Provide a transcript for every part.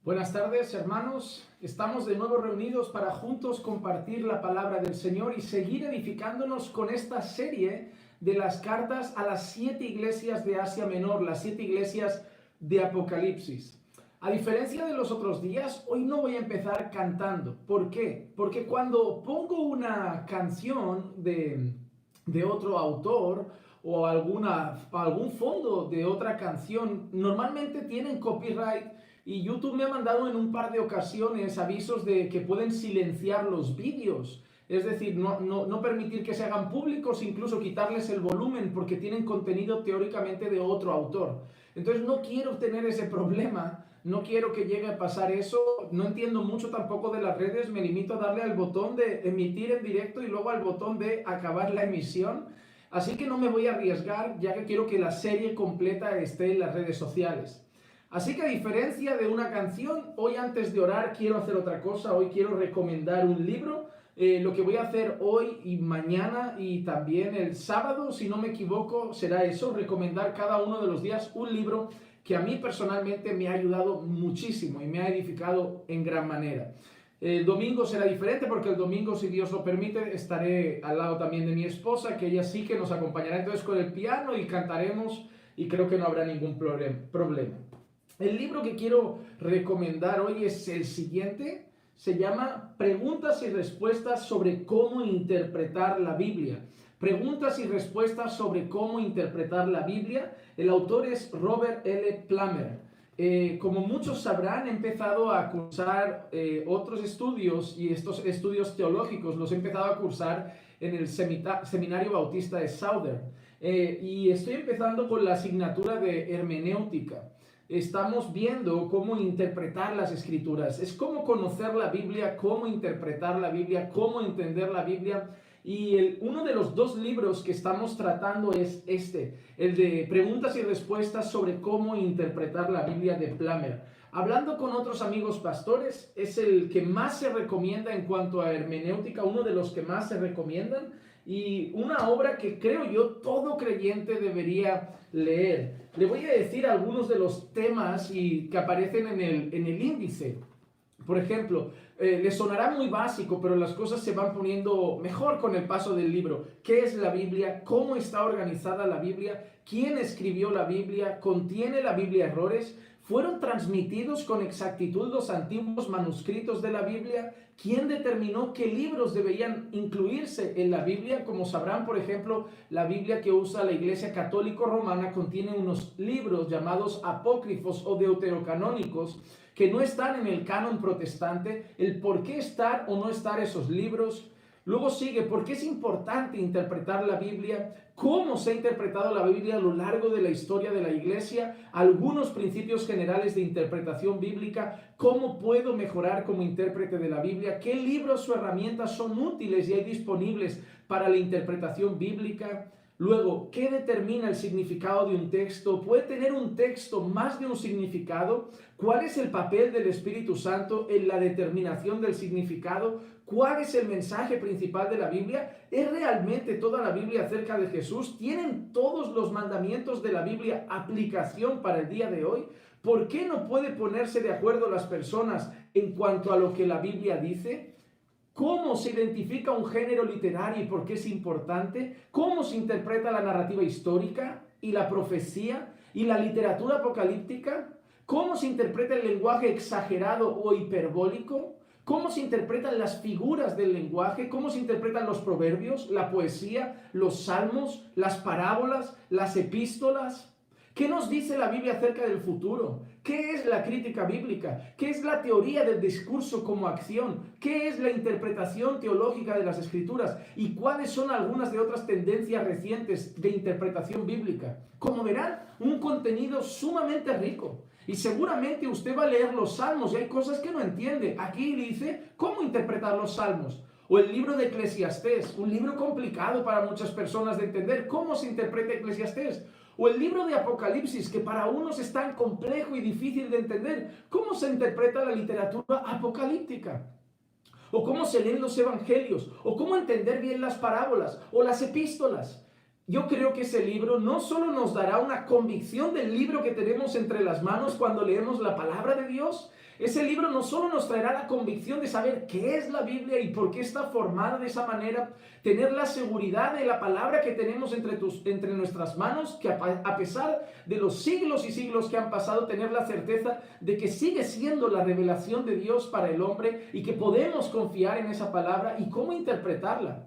Buenas tardes, hermanos. Estamos de nuevo reunidos para juntos compartir la palabra del Señor y seguir edificándonos con esta serie de las cartas a las 7 iglesias de Asia Menor, las 7 iglesias de Apocalipsis. A diferencia de los otros días, hoy no voy a empezar cantando. ¿Por qué? Porque cuando pongo una canción de otro autor o algún fondo de otra canción, normalmente tienen copyright. Y YouTube me ha mandado en un par de ocasiones avisos de que pueden silenciar los vídeos. Es decir, no permitir que se hagan públicos, incluso quitarles el volumen porque tienen contenido teóricamente de otro autor. Entonces no quiero tener ese problema, no quiero que llegue a pasar eso. No entiendo mucho tampoco de las redes, me limito a darle al botón de emitir en directo y luego al botón de acabar la emisión. Así que no me voy a arriesgar, ya que quiero que la serie completa esté en las redes sociales. Así que a diferencia de una canción, hoy antes de orar quiero hacer otra cosa. Hoy quiero recomendar un libro. Lo que voy a hacer hoy y mañana y también el sábado, si no me equivoco, será eso, recomendar cada uno de los días un libro que a mí personalmente me ha ayudado muchísimo y me ha edificado en gran manera. El domingo será diferente porque el domingo, si Dios lo permite, estaré al lado también de mi esposa, que ella sí que nos acompañará entonces con el piano y cantaremos y creo que no habrá ningún problema. El libro que quiero recomendar hoy es el siguiente. Se llama Preguntas y respuestas sobre cómo interpretar la Biblia. Preguntas y respuestas sobre cómo interpretar la Biblia. El autor es Robert L. Plummer. Como muchos sabrán, he empezado a cursar otros estudios y estos estudios teológicos los he empezado a cursar en el Seminario Bautista de Southern. Y estoy empezando con la asignatura de hermenéutica. Estamos viendo cómo interpretar las escrituras, es cómo conocer la Biblia, cómo interpretar la Biblia, cómo entender la Biblia. Y uno de los 2 libros que estamos tratando es el de Preguntas y respuestas sobre cómo interpretar la Biblia de Plummer. Hablando con otros amigos pastores, es el que más se recomienda en cuanto a hermenéutica, uno de los que más se recomiendan y una obra que creo yo todo creyente debería leer. Le voy a decir algunos de los temas que aparecen en el índice. Por ejemplo, le sonará muy básico, pero las cosas se van poniendo mejor con el paso del libro. ¿Qué es la Biblia? ¿Cómo está organizada la Biblia? ¿Quién escribió la Biblia? ¿Contiene la Biblia errores? ¿Fueron transmitidos con exactitud los antiguos manuscritos de la Biblia? ¿Quién determinó qué libros deberían incluirse en la Biblia? Como sabrán, por ejemplo, la Biblia que usa la Iglesia Católica Romana contiene unos libros llamados apócrifos o deuterocanónicos que no están en el canon protestante. El por qué estar o no estar esos libros. Luego sigue, ¿por qué es importante interpretar la Biblia? ¿Cómo se ha interpretado la Biblia a lo largo de la historia de la Iglesia? Algunos principios generales de interpretación bíblica. ¿Cómo puedo mejorar como intérprete de la Biblia? ¿Qué libros o herramientas son útiles y hay disponibles para la interpretación bíblica? Luego, ¿qué determina el significado de un texto? ¿Puede tener un texto más de un significado? ¿Cuál es el papel del Espíritu Santo en la determinación del significado? ¿Cuál es el mensaje principal de la Biblia? ¿Es realmente toda la Biblia acerca de Jesús? ¿Tienen todos los mandamientos de la Biblia aplicación para el día de hoy? ¿Por qué no puede ponerse de acuerdo las personas en cuanto a lo que la Biblia dice? ¿Cómo se identifica un género literario y por qué es importante? ¿Cómo se interpreta la narrativa histórica y la profecía y la literatura apocalíptica? ¿Cómo se interpreta el lenguaje exagerado o hiperbólico? ¿Cómo se interpretan las figuras del lenguaje? ¿Cómo se interpretan los proverbios, la poesía, los salmos, las parábolas, las epístolas? ¿Qué nos dice la Biblia acerca del futuro? ¿Qué es la crítica bíblica? ¿Qué es la teoría del discurso como acción? ¿Qué es la interpretación teológica de las Escrituras? ¿Y cuáles son algunas de otras tendencias recientes de interpretación bíblica? Como verán, un contenido sumamente rico. Y seguramente usted va a leer los Salmos y hay cosas que no entiende. Aquí dice cómo interpretar los Salmos. O el libro de Eclesiastés, un libro complicado para muchas personas de entender. ¿Cómo se interpreta Eclesiastés? O el libro de Apocalipsis, que para unos es tan complejo y difícil de entender. ¿Cómo se interpreta la literatura apocalíptica? O cómo se leen los evangelios, o cómo entender bien las parábolas, o las epístolas. yo creo que ese libro no solo nos dará una convicción del libro que tenemos entre las manos cuando leemos la palabra de Dios, ese libro no solo nos traerá la convicción de saber qué es la Biblia y por qué está formada de esa manera, tener la seguridad de la palabra que tenemos entre nuestras manos, que a pesar de los siglos y siglos que han pasado, tener la certeza de que sigue siendo la revelación de Dios para el hombre y que podemos confiar en esa palabra y cómo interpretarla.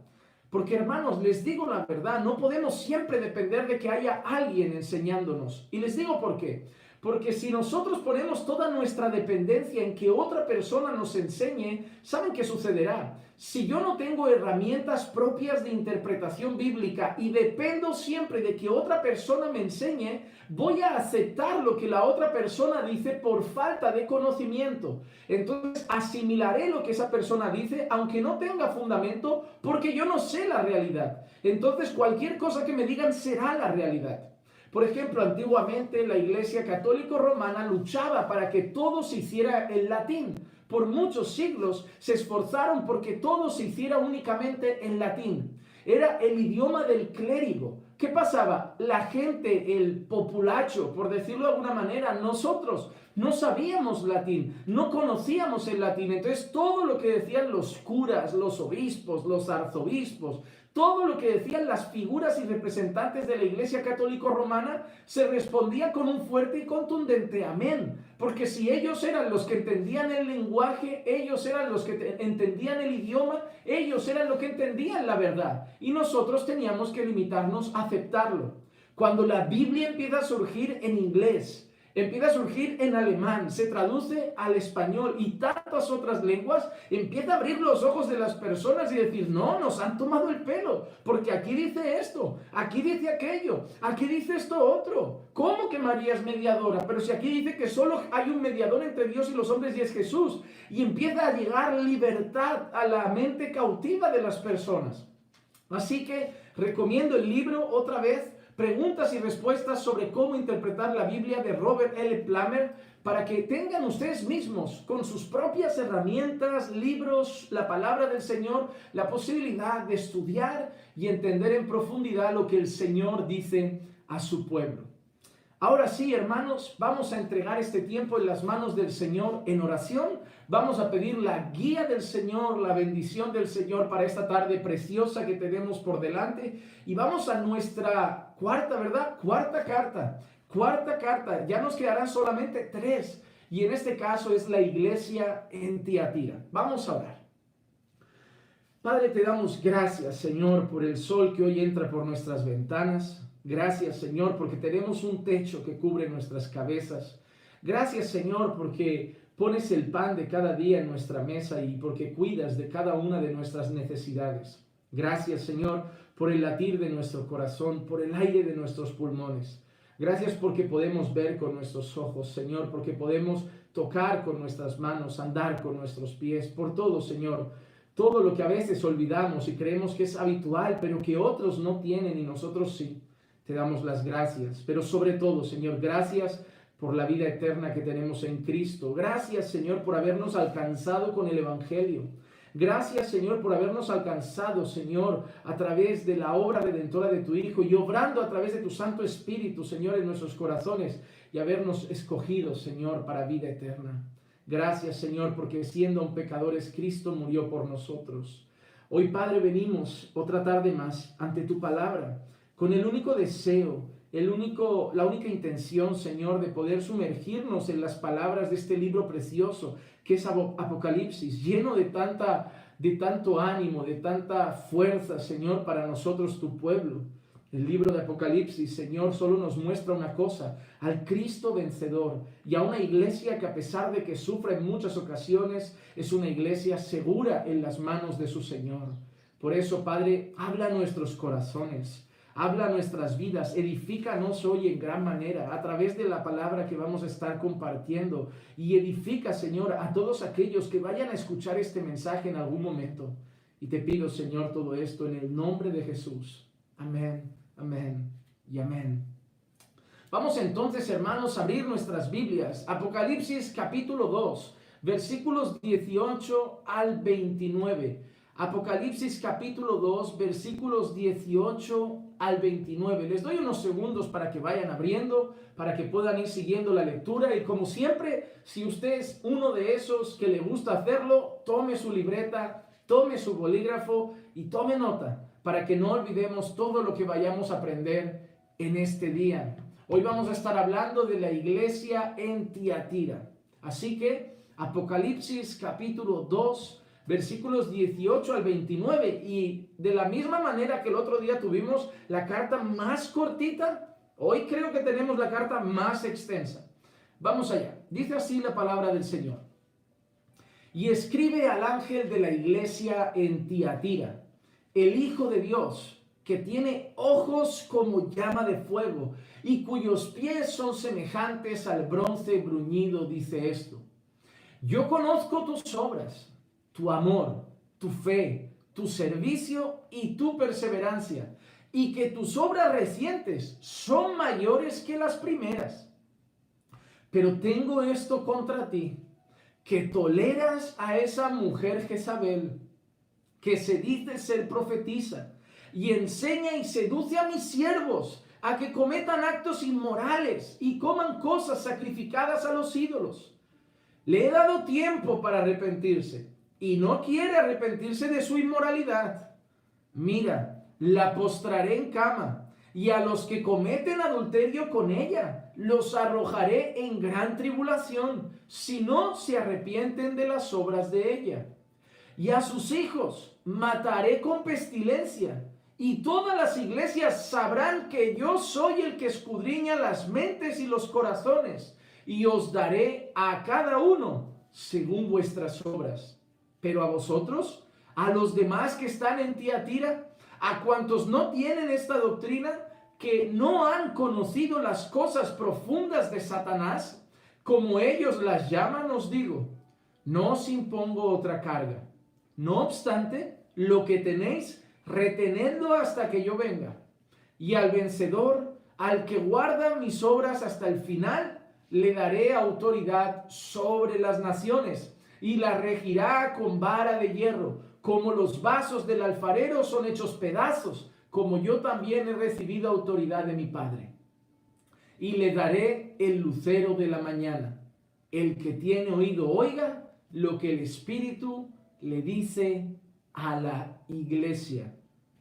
Porque hermanos, les digo la verdad, no podemos siempre depender de que haya alguien enseñándonos. Y les digo por qué. Porque si nosotros ponemos toda nuestra dependencia en que otra persona nos enseñe, ¿saben qué sucederá? Si yo no tengo herramientas propias de interpretación bíblica y dependo siempre de que otra persona me enseñe, voy a aceptar lo que la otra persona dice por falta de conocimiento. Entonces asimilaré lo que esa persona dice, aunque no tenga fundamento, porque yo no sé la realidad. Entonces cualquier cosa que me digan será la realidad. Por ejemplo, antiguamente la Iglesia Católica Romana luchaba para que todo se hiciera en latín. Por muchos siglos se esforzaron porque todo se hiciera únicamente en latín. Era el idioma del clérigo. ¿Qué pasaba? La gente, el populacho, por decirlo de alguna manera, nosotros no sabíamos latín, no conocíamos el latín. Entonces todo lo que decían los curas, los obispos, los arzobispos, todo lo que decían las figuras y representantes de la Iglesia Católica Romana se respondía con un fuerte y contundente amén. Porque si ellos eran los que entendían el lenguaje, ellos eran los que entendían el idioma, ellos eran los que entendían la verdad. Y nosotros teníamos que limitarnos a aceptarlo. Cuando la Biblia empieza a surgir en inglés, empieza a surgir en alemán, se traduce al español y tantas otras lenguas, empieza a abrir los ojos de las personas y decir, no, nos han tomado el pelo, porque aquí dice esto, aquí dice aquello, aquí dice esto otro. ¿Cómo que María es mediadora? Pero si aquí dice que solo hay un mediador entre Dios y los hombres y es Jesús. Y empieza a llegar libertad a la mente cautiva de las personas. Así que recomiendo el libro otra vez, Preguntas y respuestas sobre cómo interpretar la Biblia de Robert L. Plummer, para que tengan ustedes mismos con sus propias herramientas, libros, la palabra del Señor, la posibilidad de estudiar y entender en profundidad lo que el Señor dice a su pueblo. Ahora sí, hermanos, vamos a entregar este tiempo en las manos del Señor en oración. Vamos a pedir la guía del Señor, la bendición del Señor para esta tarde preciosa que tenemos por delante. Y vamos a nuestra cuarta carta. Ya nos quedarán solamente 3. Y en este caso es la iglesia en Tiatira. Vamos a orar. Padre, te damos gracias, Señor, por el sol que hoy entra por nuestras ventanas. Gracias, Señor, porque tenemos un techo que cubre nuestras cabezas. Gracias, Señor, porque pones el pan de cada día en nuestra mesa y porque cuidas de cada una de nuestras necesidades. Gracias, Señor, por el latir de nuestro corazón, por el aire de nuestros pulmones. Gracias porque podemos ver con nuestros ojos, Señor, porque podemos tocar con nuestras manos, andar con nuestros pies, por todo, Señor. Todo lo que a veces olvidamos y creemos que es habitual, pero que otros no tienen y nosotros sí. Te damos las gracias, pero sobre todo, Señor, gracias por la vida eterna que tenemos en Cristo. Gracias, Señor, por habernos alcanzado con el Evangelio. Gracias, Señor, por habernos alcanzado, Señor, a través de la obra redentora de tu Hijo y obrando a través de tu Santo Espíritu, Señor, en nuestros corazones y habernos escogido, Señor, para vida eterna. Gracias, Señor, porque siendo aún pecadores, Cristo murió por nosotros. Hoy, Padre, venimos otra tarde más ante tu palabra, con el único deseo, la única intención, Señor, de poder sumergirnos en las palabras de este libro precioso, que es Apocalipsis, lleno de tanto ánimo, de tanta fuerza, Señor, para nosotros, tu pueblo. El libro de Apocalipsis, Señor, solo nos muestra una cosa, al Cristo vencedor y a una iglesia que a pesar de que sufre en muchas ocasiones, es una iglesia segura en las manos de su Señor. Por eso, Padre, habla a nuestros corazones. Habla a nuestras vidas, edifícanos hoy en gran manera a través de la palabra que vamos a estar compartiendo y edifica, Señor, a todos aquellos que vayan a escuchar este mensaje en algún momento. Y te pido, Señor, todo esto en el nombre de Jesús. Amén, amén y amén. Vamos entonces, hermanos, a abrir nuestras Biblias. Apocalipsis capítulo 2, versículos 18 al 29. Apocalipsis capítulo 2, versículos 18 al 29. Les doy unos segundos para que vayan abriendo, para que puedan ir siguiendo la lectura. Y como siempre, si usted es uno de esos que le gusta hacerlo, tome su libreta, tome su bolígrafo y tome nota, para que no olvidemos todo lo que vayamos a aprender en este día. Hoy vamos a estar hablando de la iglesia en Tiatira. Así que Apocalipsis capítulo 2, versículos 18 al 29. Y de la misma manera que el otro día tuvimos la carta más cortita, hoy creo que tenemos la carta más extensa. Vamos allá. Dice así la palabra del Señor. Y escribe al ángel de la iglesia en Tiatira, el Hijo de Dios, que tiene ojos como llama de fuego y cuyos pies son semejantes al bronce bruñido, dice esto. Yo conozco tus obras, tu amor, tu fe, tu servicio y tu perseverancia, y que tus obras recientes son mayores que las primeras. Pero tengo esto contra ti, que toleras a esa mujer Jezabel, que se dice ser profetisa, y enseña y seduce a mis siervos a que cometan actos inmorales y coman cosas sacrificadas a los ídolos. Le he dado tiempo para arrepentirse, y no quiere arrepentirse de su inmoralidad. Mira, la postraré en cama, y a los que cometen adulterio con ella, los arrojaré en gran tribulación, si no se arrepienten de las obras de ella. Y a sus hijos mataré con pestilencia, y todas las iglesias sabrán que yo soy el que escudriña las mentes y los corazones, y os daré a cada uno según vuestras obras. Pero a vosotros, a los demás que están en Tiatira, a cuantos no tienen esta doctrina, que no han conocido las cosas profundas de Satanás, como ellos las llaman, os digo, no os impongo otra carga. No obstante, lo que tenéis, retenedlo hasta que yo venga. Y al vencedor, al que guarda mis obras hasta el final, le daré autoridad sobre las naciones, y la regirá con vara de hierro, como los vasos del alfarero son hechos pedazos, como yo también he recibido autoridad de mi Padre. Y le daré el lucero de la mañana. El que tiene oído, oiga lo que el Espíritu le dice a la iglesia,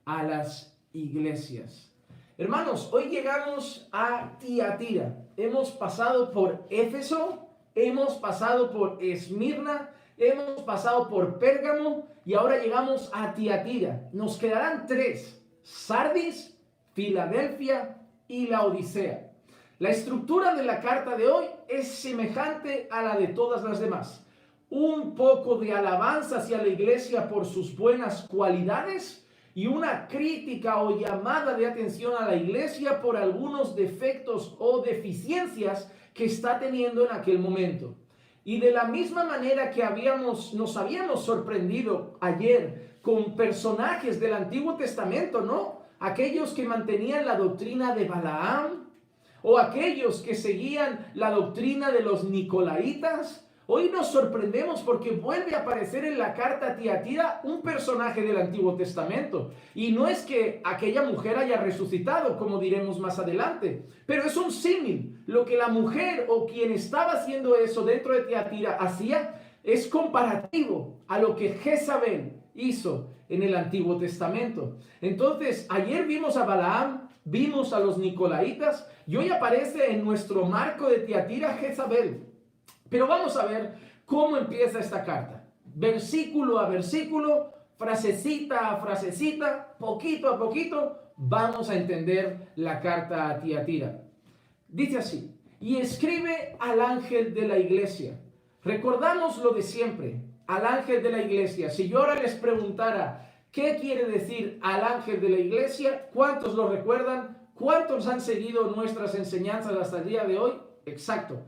a las iglesias. Hermanos, hoy llegamos a Tiatira. Hemos pasado por Éfeso, hemos pasado por Esmirna, hemos pasado por Pérgamo y ahora llegamos a Tiatira. Nos quedarán tres: Sardis, Filadelfia y Laodicea. La estructura de la carta de hoy es semejante a la de todas las demás. Un poco de alabanza hacia la iglesia por sus buenas cualidades y una crítica o llamada de atención a la iglesia por algunos defectos o deficiencias que está teniendo en aquel momento. Y de la misma manera que nos habíamos sorprendido ayer con personajes del Antiguo Testamento, ¿no? Aquellos que mantenían la doctrina de Balaam o aquellos que seguían la doctrina de los Nicolaitas. Hoy nos sorprendemos porque vuelve a aparecer en la carta a Tiatira un personaje del Antiguo Testamento. Y no es que aquella mujer haya resucitado, como diremos más adelante, pero es un símil. Lo que la mujer o quien estaba haciendo eso dentro de Tiatira hacía es comparativo a lo que Jezabel hizo en el Antiguo Testamento. Entonces, ayer vimos a Balaam, vimos a los Nicolaitas, y hoy aparece en nuestro marco de Tiatira Jezabel. Pero vamos a ver cómo empieza esta carta. Versículo a versículo, frasecita a frasecita, poquito a poquito, vamos a entender la carta a Tiatira. Dice así: y escribe al ángel de la iglesia. Recordamos lo de siempre, al ángel de la iglesia. Si yo ahora les preguntara qué quiere decir al ángel de la iglesia, ¿cuántos lo recuerdan? ¿Cuántos han seguido nuestras enseñanzas hasta el día de hoy? Exacto.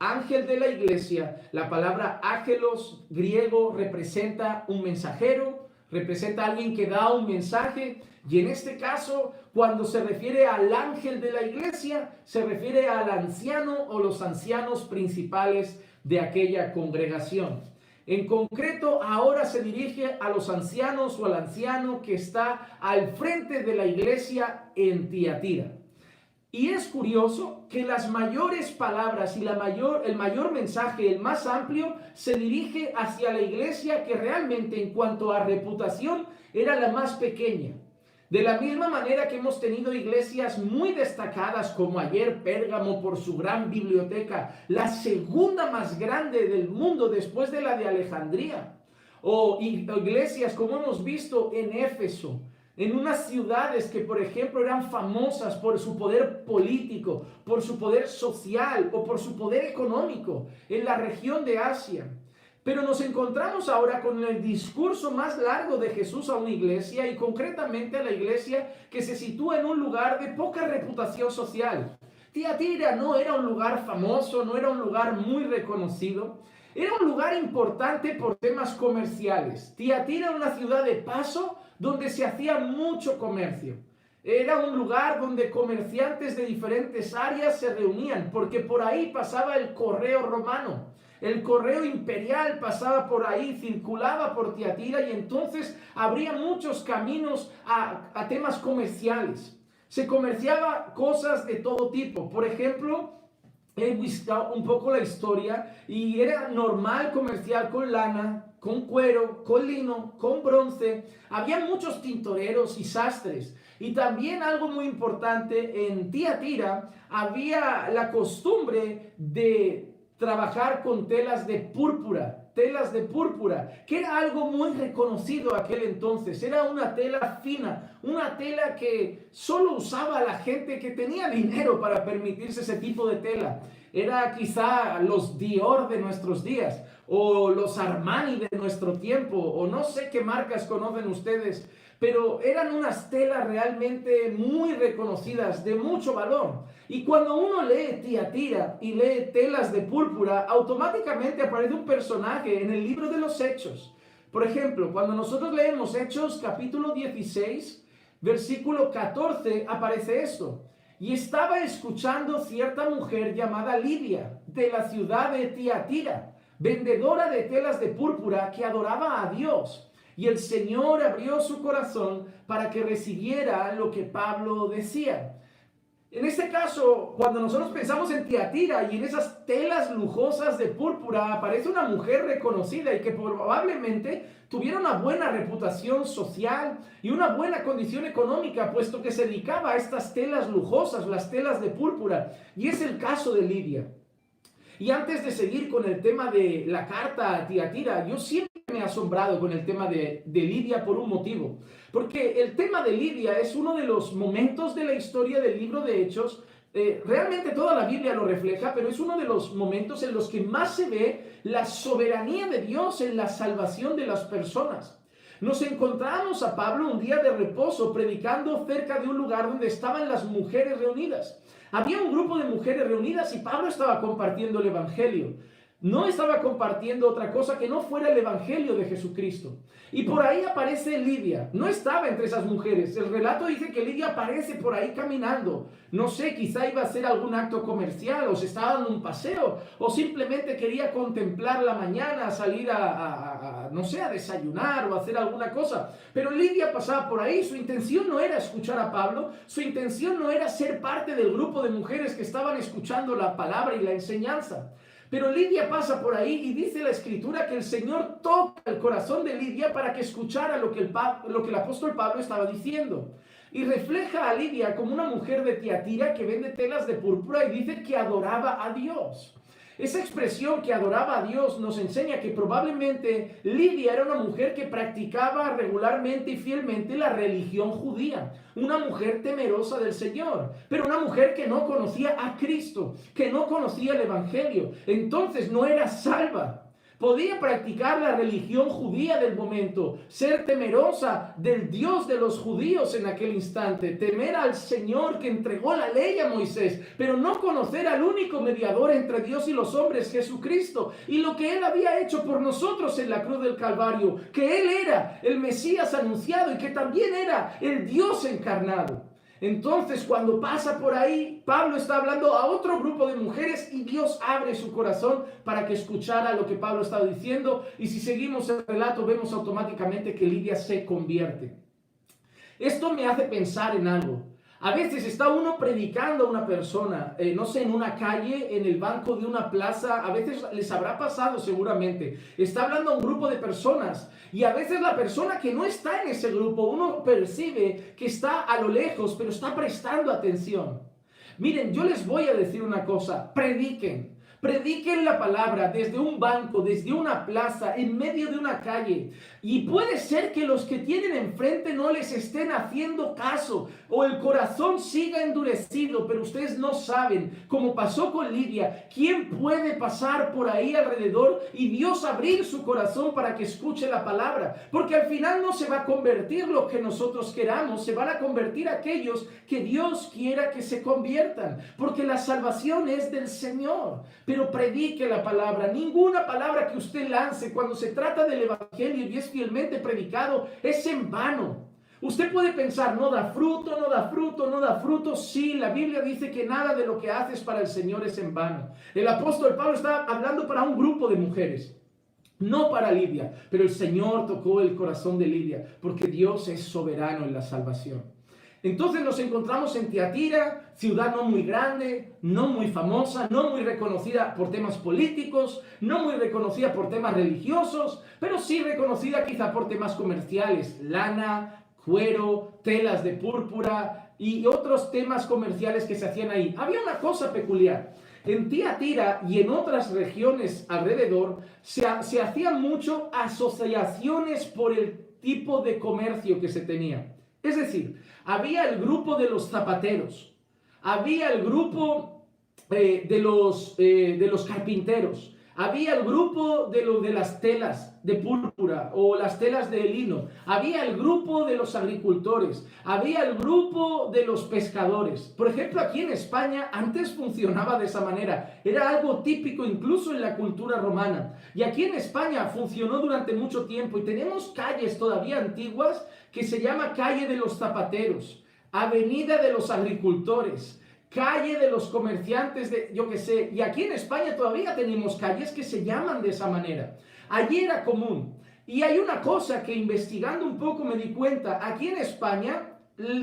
Ángel de la iglesia, la palabra ángelos griego representa un mensajero, representa a alguien que da un mensaje, y en este caso, cuando se refiere al ángel de la iglesia, se refiere al anciano o los ancianos principales de aquella congregación. En concreto, ahora se dirige a los ancianos o al anciano que está al frente de la iglesia en Tiatira. Y es curioso que las mayores palabras y el mayor mensaje, el más amplio, se dirige hacia la iglesia que realmente en cuanto a reputación era la más pequeña. De la misma manera que hemos tenido iglesias muy destacadas como ayer Pérgamo por su gran biblioteca, la segunda más grande del mundo después de la de Alejandría, o iglesias como hemos visto en Éfeso, en unas ciudades que por ejemplo eran famosas por su poder político, por su poder social o por su poder económico en la región de Asia. Pero nos encontramos ahora con el discurso más largo de Jesús a una iglesia y concretamente a la iglesia que se sitúa en un lugar de poca reputación social. Tiatira no era un lugar famoso, no era un lugar muy reconocido, era un lugar importante por temas comerciales. Tiatira era una ciudad de paso donde se hacía mucho comercio. Era un lugar donde comerciantes de diferentes áreas se reunían porque por ahí pasaba el correo romano. El correo imperial pasaba por ahí, circulaba por Tiatira y entonces habría muchos caminos a temas comerciales. Se comerciaba cosas de todo tipo. Por ejemplo, he visto un poco la historia y era normal comerciar con lana, con cuero, con lino, con bronce. Había muchos tintoreros y sastres. Y también algo muy importante, en Tiatira había la costumbre de trabajar con telas de púrpura, que era algo muy reconocido aquel entonces. Era una tela fina, una tela que solo usaba la gente que tenía dinero para permitirse ese tipo de tela. Era quizá los Dior de nuestros días, o los Armani de nuestro tiempo, o no sé qué marcas conocen ustedes, pero eran unas telas realmente muy reconocidas, de mucho valor. Y cuando uno lee Tiatira y lee telas de púrpura, automáticamente aparece un personaje en el libro de los Hechos. Por ejemplo, cuando nosotros leemos Hechos capítulo 16, versículo 14, aparece esto. Y estaba escuchando cierta mujer llamada Lidia, de la ciudad de Tiatira, vendedora de telas de púrpura, que adoraba a Dios. Y el Señor abrió su corazón para que recibiera lo que Pablo decía. En este caso, cuando nosotros pensamos en Tiatira y en esas telas lujosas de púrpura, aparece una mujer reconocida y que probablemente tuviera una buena reputación social y una buena condición económica, puesto que se dedicaba a estas telas lujosas, las telas de púrpura. Y es el caso de Lidia. Y antes de seguir con el tema de la carta a Tiatira, yo siempre me he asombrado con el tema de Lidia por un motivo. Porque el tema de Lidia es uno de los momentos de la historia del libro de Hechos. Realmente toda la Biblia lo refleja, pero es uno de los momentos en los que más se ve la soberanía de Dios en la salvación de las personas. Nos encontramos a Pablo un día de reposo predicando cerca de un lugar donde estaban las mujeres reunidas. Había un grupo de mujeres reunidas y Pablo estaba compartiendo el evangelio. No estaba compartiendo otra cosa que no fuera el evangelio de Jesucristo. Y por ahí aparece Lidia. No estaba entre esas mujeres. El relato dice que Lidia aparece por ahí caminando. No sé, quizá iba a hacer algún acto comercial o se estaba dando un paseo o simplemente quería contemplar la mañana, salir no sé, a desayunar o hacer alguna cosa. Pero Lidia pasaba por ahí. Su intención no era escuchar a Pablo. Su intención no era ser parte del grupo de mujeres que estaban escuchando la palabra y la enseñanza. Pero Lidia pasa por ahí y dice la Escritura que el Señor toca el corazón de Lidia para que escuchara lo que el apóstol Pablo estaba diciendo. Y refleja a Lidia como una mujer de Tiatira que vende telas de púrpura y dice que adoraba a Dios. Esa expresión que adoraba a Dios nos enseña que probablemente Lidia era una mujer que practicaba regularmente y fielmente la religión judía. Una mujer temerosa del Señor, pero una mujer que no conocía a Cristo, que no conocía el Evangelio. Entonces no era salva. Podía practicar la religión judía del momento, ser temerosa del Dios de los judíos en aquel instante, temer al Señor que entregó la ley a Moisés, pero no conocer al único mediador entre Dios y los hombres, Jesucristo, y lo que Él había hecho por nosotros en la cruz del Calvario, que Él era el Mesías anunciado y que también era el Dios encarnado. Entonces, cuando pasa por ahí, Pablo está hablando a otro grupo de mujeres y Dios abre su corazón para que escuchara lo que Pablo estaba diciendo. Y si seguimos el relato, vemos automáticamente que Lidia se convierte. Esto me hace pensar en algo. A veces está uno predicando a una persona, no sé, en una calle, en el banco de una plaza, a veces les habrá pasado seguramente. Está hablando a un grupo de personas y a veces la persona que no está en ese grupo, uno percibe que está a lo lejos, pero está prestando atención. Miren, yo les voy a decir una cosa, prediquen. Prediquen la palabra desde un banco, desde una plaza, en medio de una calle. Y puede ser que los que tienen enfrente no les estén haciendo caso o el corazón siga endurecido, pero ustedes no saben, como pasó con Lidia, quién puede pasar por ahí alrededor y Dios abrir su corazón para que escuche la palabra. Porque al final no se va a convertir lo que nosotros queramos, se van a convertir aquellos que Dios quiera que se conviertan. Porque la salvación es del Señor. Pero predique la palabra. Ninguna palabra que usted lance cuando se trata del evangelio y es fielmente predicado es en vano. Usted puede pensar, no da fruto, no da fruto, no da fruto. Sí, la Biblia dice que nada de lo que haces para el Señor es en vano. El apóstol Pablo está hablando para un grupo de mujeres, no para Lidia, pero el Señor tocó el corazón de Lidia porque Dios es soberano en la salvación. Entonces nos encontramos en Tiatira, ciudad no muy grande, no muy famosa, no muy reconocida por temas políticos, no muy reconocida por temas religiosos, pero sí reconocida quizá por temas comerciales, lana, cuero, telas de púrpura y otros temas comerciales que se hacían ahí. Había una cosa peculiar. En Tiatira y en otras regiones alrededor se hacían mucho asociaciones por el tipo de comercio que se tenía. Es decir, había el grupo de los zapateros, había el grupo de los carpinteros, había el grupo de las telas de púrpura o las telas de lino, había el grupo de los agricultores, había el grupo de los pescadores. Por ejemplo, aquí en España antes funcionaba de esa manera, era algo típico incluso en la cultura romana. Y aquí en España funcionó durante mucho tiempo y tenemos calles todavía antiguas que se llama calle de los zapateros, avenida de los agricultores, calle de los comerciantes de, yo qué sé, y aquí en España todavía tenemos calles que se llaman de esa manera. Allí era común. Y hay una cosa que investigando un poco me di cuenta, aquí en España,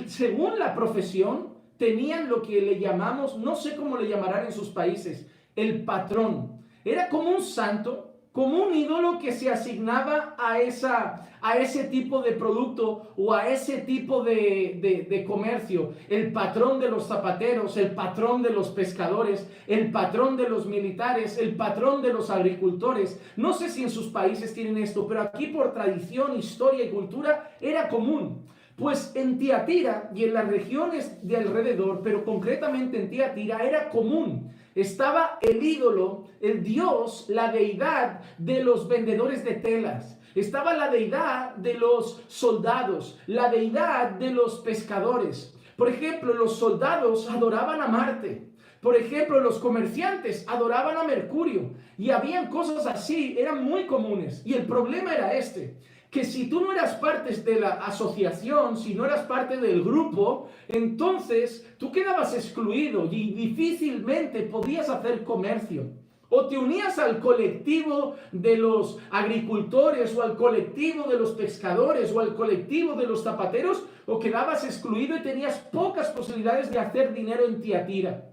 según la profesión, tenían lo que le llamamos, no sé cómo le llamarán en sus países, el patrón. Era como un santo, como un ídolo que se asignaba a ese tipo de producto o a ese tipo de comercio. El patrón de los zapateros, el patrón de los pescadores, el patrón de los militares, el patrón de los agricultores. No sé si en sus países tienen esto, pero aquí por tradición, historia y cultura era común. Pues en Tiatira y en las regiones de alrededor, pero concretamente en Tiatira, era común. Estaba el ídolo, el dios, la deidad de los vendedores de telas. Estaba la deidad de los soldados, la deidad de los pescadores. Por ejemplo, los soldados adoraban a Marte. Por ejemplo, los comerciantes adoraban a Mercurio. Y habían cosas así, eran muy comunes. Y el problema era este, que si tú no eras parte de la asociación, si no eras parte del grupo, entonces tú quedabas excluido y difícilmente podías hacer comercio. O te unías al colectivo de los agricultores o al colectivo de los pescadores o al colectivo de los zapateros, o quedabas excluido y tenías pocas posibilidades de hacer dinero en Tiatira.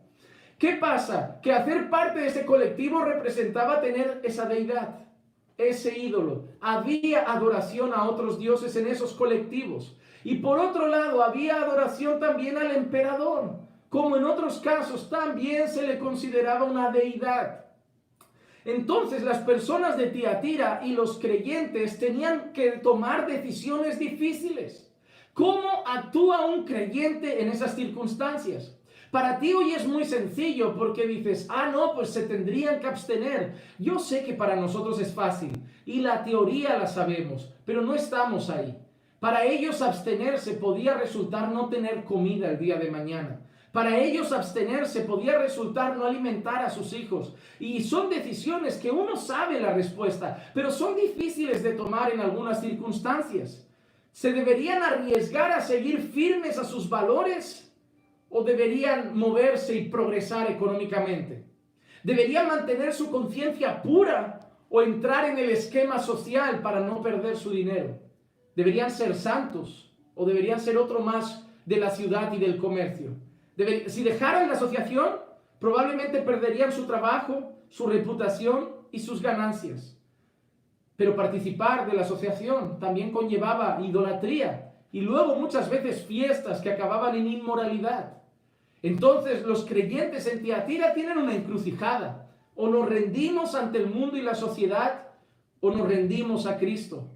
¿Qué pasa? Que hacer parte de ese colectivo representaba tener esa deidad, ese ídolo. Había adoración a otros dioses en esos colectivos. Y por otro lado, había adoración también al emperador. Como en otros casos, también se le consideraba una deidad. Entonces, las personas de Tiatira y los creyentes tenían que tomar decisiones difíciles. ¿Cómo actúa un creyente en esas circunstancias? Para ti hoy es muy sencillo porque dices, no, pues se tendrían que abstener. Yo sé que para nosotros es fácil y la teoría la sabemos, pero no estamos ahí. Para ellos abstenerse podía resultar no tener comida el día de mañana. Para ellos abstenerse podía resultar no alimentar a sus hijos. Y son decisiones que uno sabe la respuesta, pero son difíciles de tomar en algunas circunstancias. ¿Se deberían arriesgar a seguir firmes a sus valores? o deberían moverse y progresar económicamente? ¿Deberían mantener su conciencia pura o entrar en el esquema social para no perder su dinero? ¿Deberían ser santos o deberían ser otro más de la ciudad y del comercio? Si dejaran la asociación, probablemente perderían su trabajo, su reputación y sus ganancias. Pero participar de la asociación también conllevaba idolatría y luego muchas veces fiestas que acababan en inmoralidad. Entonces los creyentes en Tiatira tienen una encrucijada. O nos rendimos ante el mundo y la sociedad o nos rendimos a Cristo.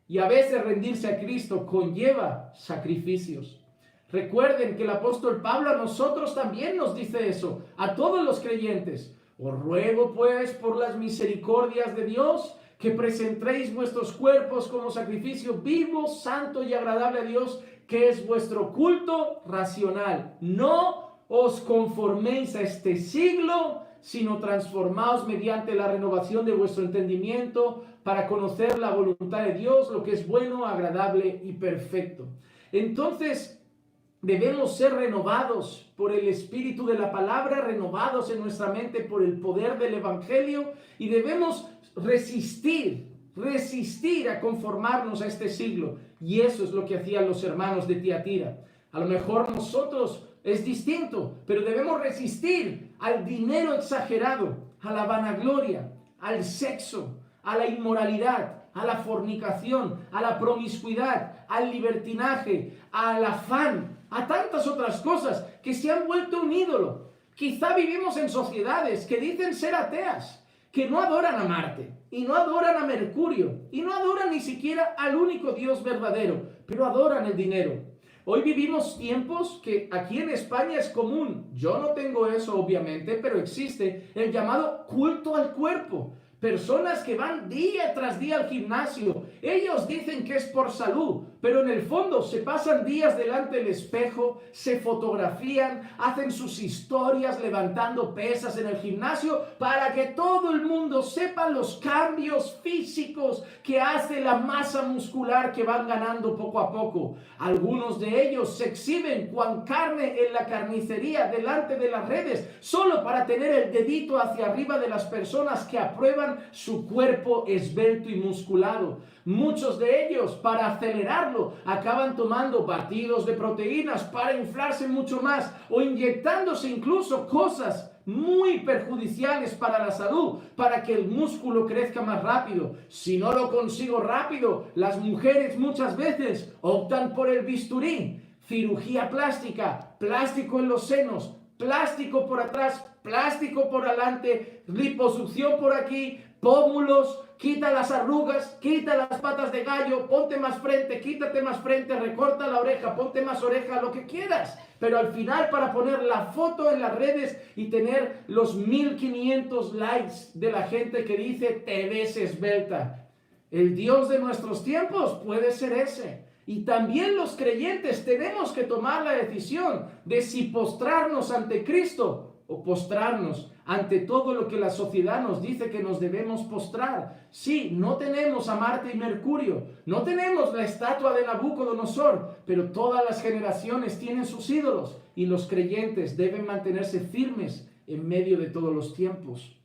Y a veces rendirse a Cristo conlleva sacrificios. Recuerden que el apóstol Pablo a nosotros también nos dice eso, a todos los creyentes. Os ruego pues por las misericordias de Dios que presentéis vuestros cuerpos como sacrificio vivo, santo y agradable a Dios, que es vuestro culto racional. No os conforméis a este siglo, sino transformaos mediante la renovación de vuestro entendimiento para conocer la voluntad de Dios, lo que es bueno, agradable y perfecto. Entonces, debemos ser renovados por el Espíritu de la palabra, renovados en nuestra mente por el poder del Evangelio, y debemos resistir a conformarnos a este siglo. Y eso es lo que hacían los hermanos de Tiatira. A lo mejor nosotros es distinto, pero debemos resistir al dinero exagerado, a la vanagloria, al sexo, a la inmoralidad, a la fornicación, a la promiscuidad, al libertinaje, al afán, a tantas otras cosas que se han vuelto un ídolo. Quizá vivimos en sociedades que dicen ser ateas, que no adoran a Marte, y no adoran a Mercurio, y no adoran ni siquiera al único Dios verdadero, pero adoran el dinero. Hoy vivimos tiempos que aquí en España es común. Yo no tengo eso, obviamente, pero existe el llamado culto al cuerpo. Personas que van día tras día al gimnasio. Ellos dicen que es por salud, pero en el fondo se pasan días delante del espejo, se fotografían, hacen sus historias levantando pesas en el gimnasio para que todo el mundo sepa los cambios físicos que hace la masa muscular que van ganando poco a poco. Algunos de ellos se exhiben con carne en la carnicería delante de las redes solo para tener el dedito hacia arriba de las personas que aprueban su cuerpo esbelto y musculado. Muchos de ellos, para acelerarlo, acaban tomando batidos de proteínas para inflarse mucho más o inyectándose incluso cosas muy perjudiciales para la salud, para que el músculo crezca más rápido. Si no lo consigo rápido, las mujeres muchas veces optan por el bisturí, cirugía plástica, plástico en los senos, plástico por atrás, plástico por adelante, liposucción por aquí, pómulos, quita las arrugas, quita las patas de gallo, ponte más frente, quítate más frente, recorta la oreja, ponte más oreja, lo que quieras. Pero al final, para poner la foto en las redes y tener los 1500 likes de la gente que dice te ves esbelta. El Dios de nuestros tiempos puede ser ese. Y también los creyentes tenemos que tomar la decisión de si postrarnos ante Cristo o postrarnos ante todo lo que la sociedad nos dice que nos debemos postrar. Sí, no tenemos a Marte y Mercurio, no tenemos la estatua de Nabucodonosor, pero todas las generaciones tienen sus ídolos y los creyentes deben mantenerse firmes en medio de todos los tiempos.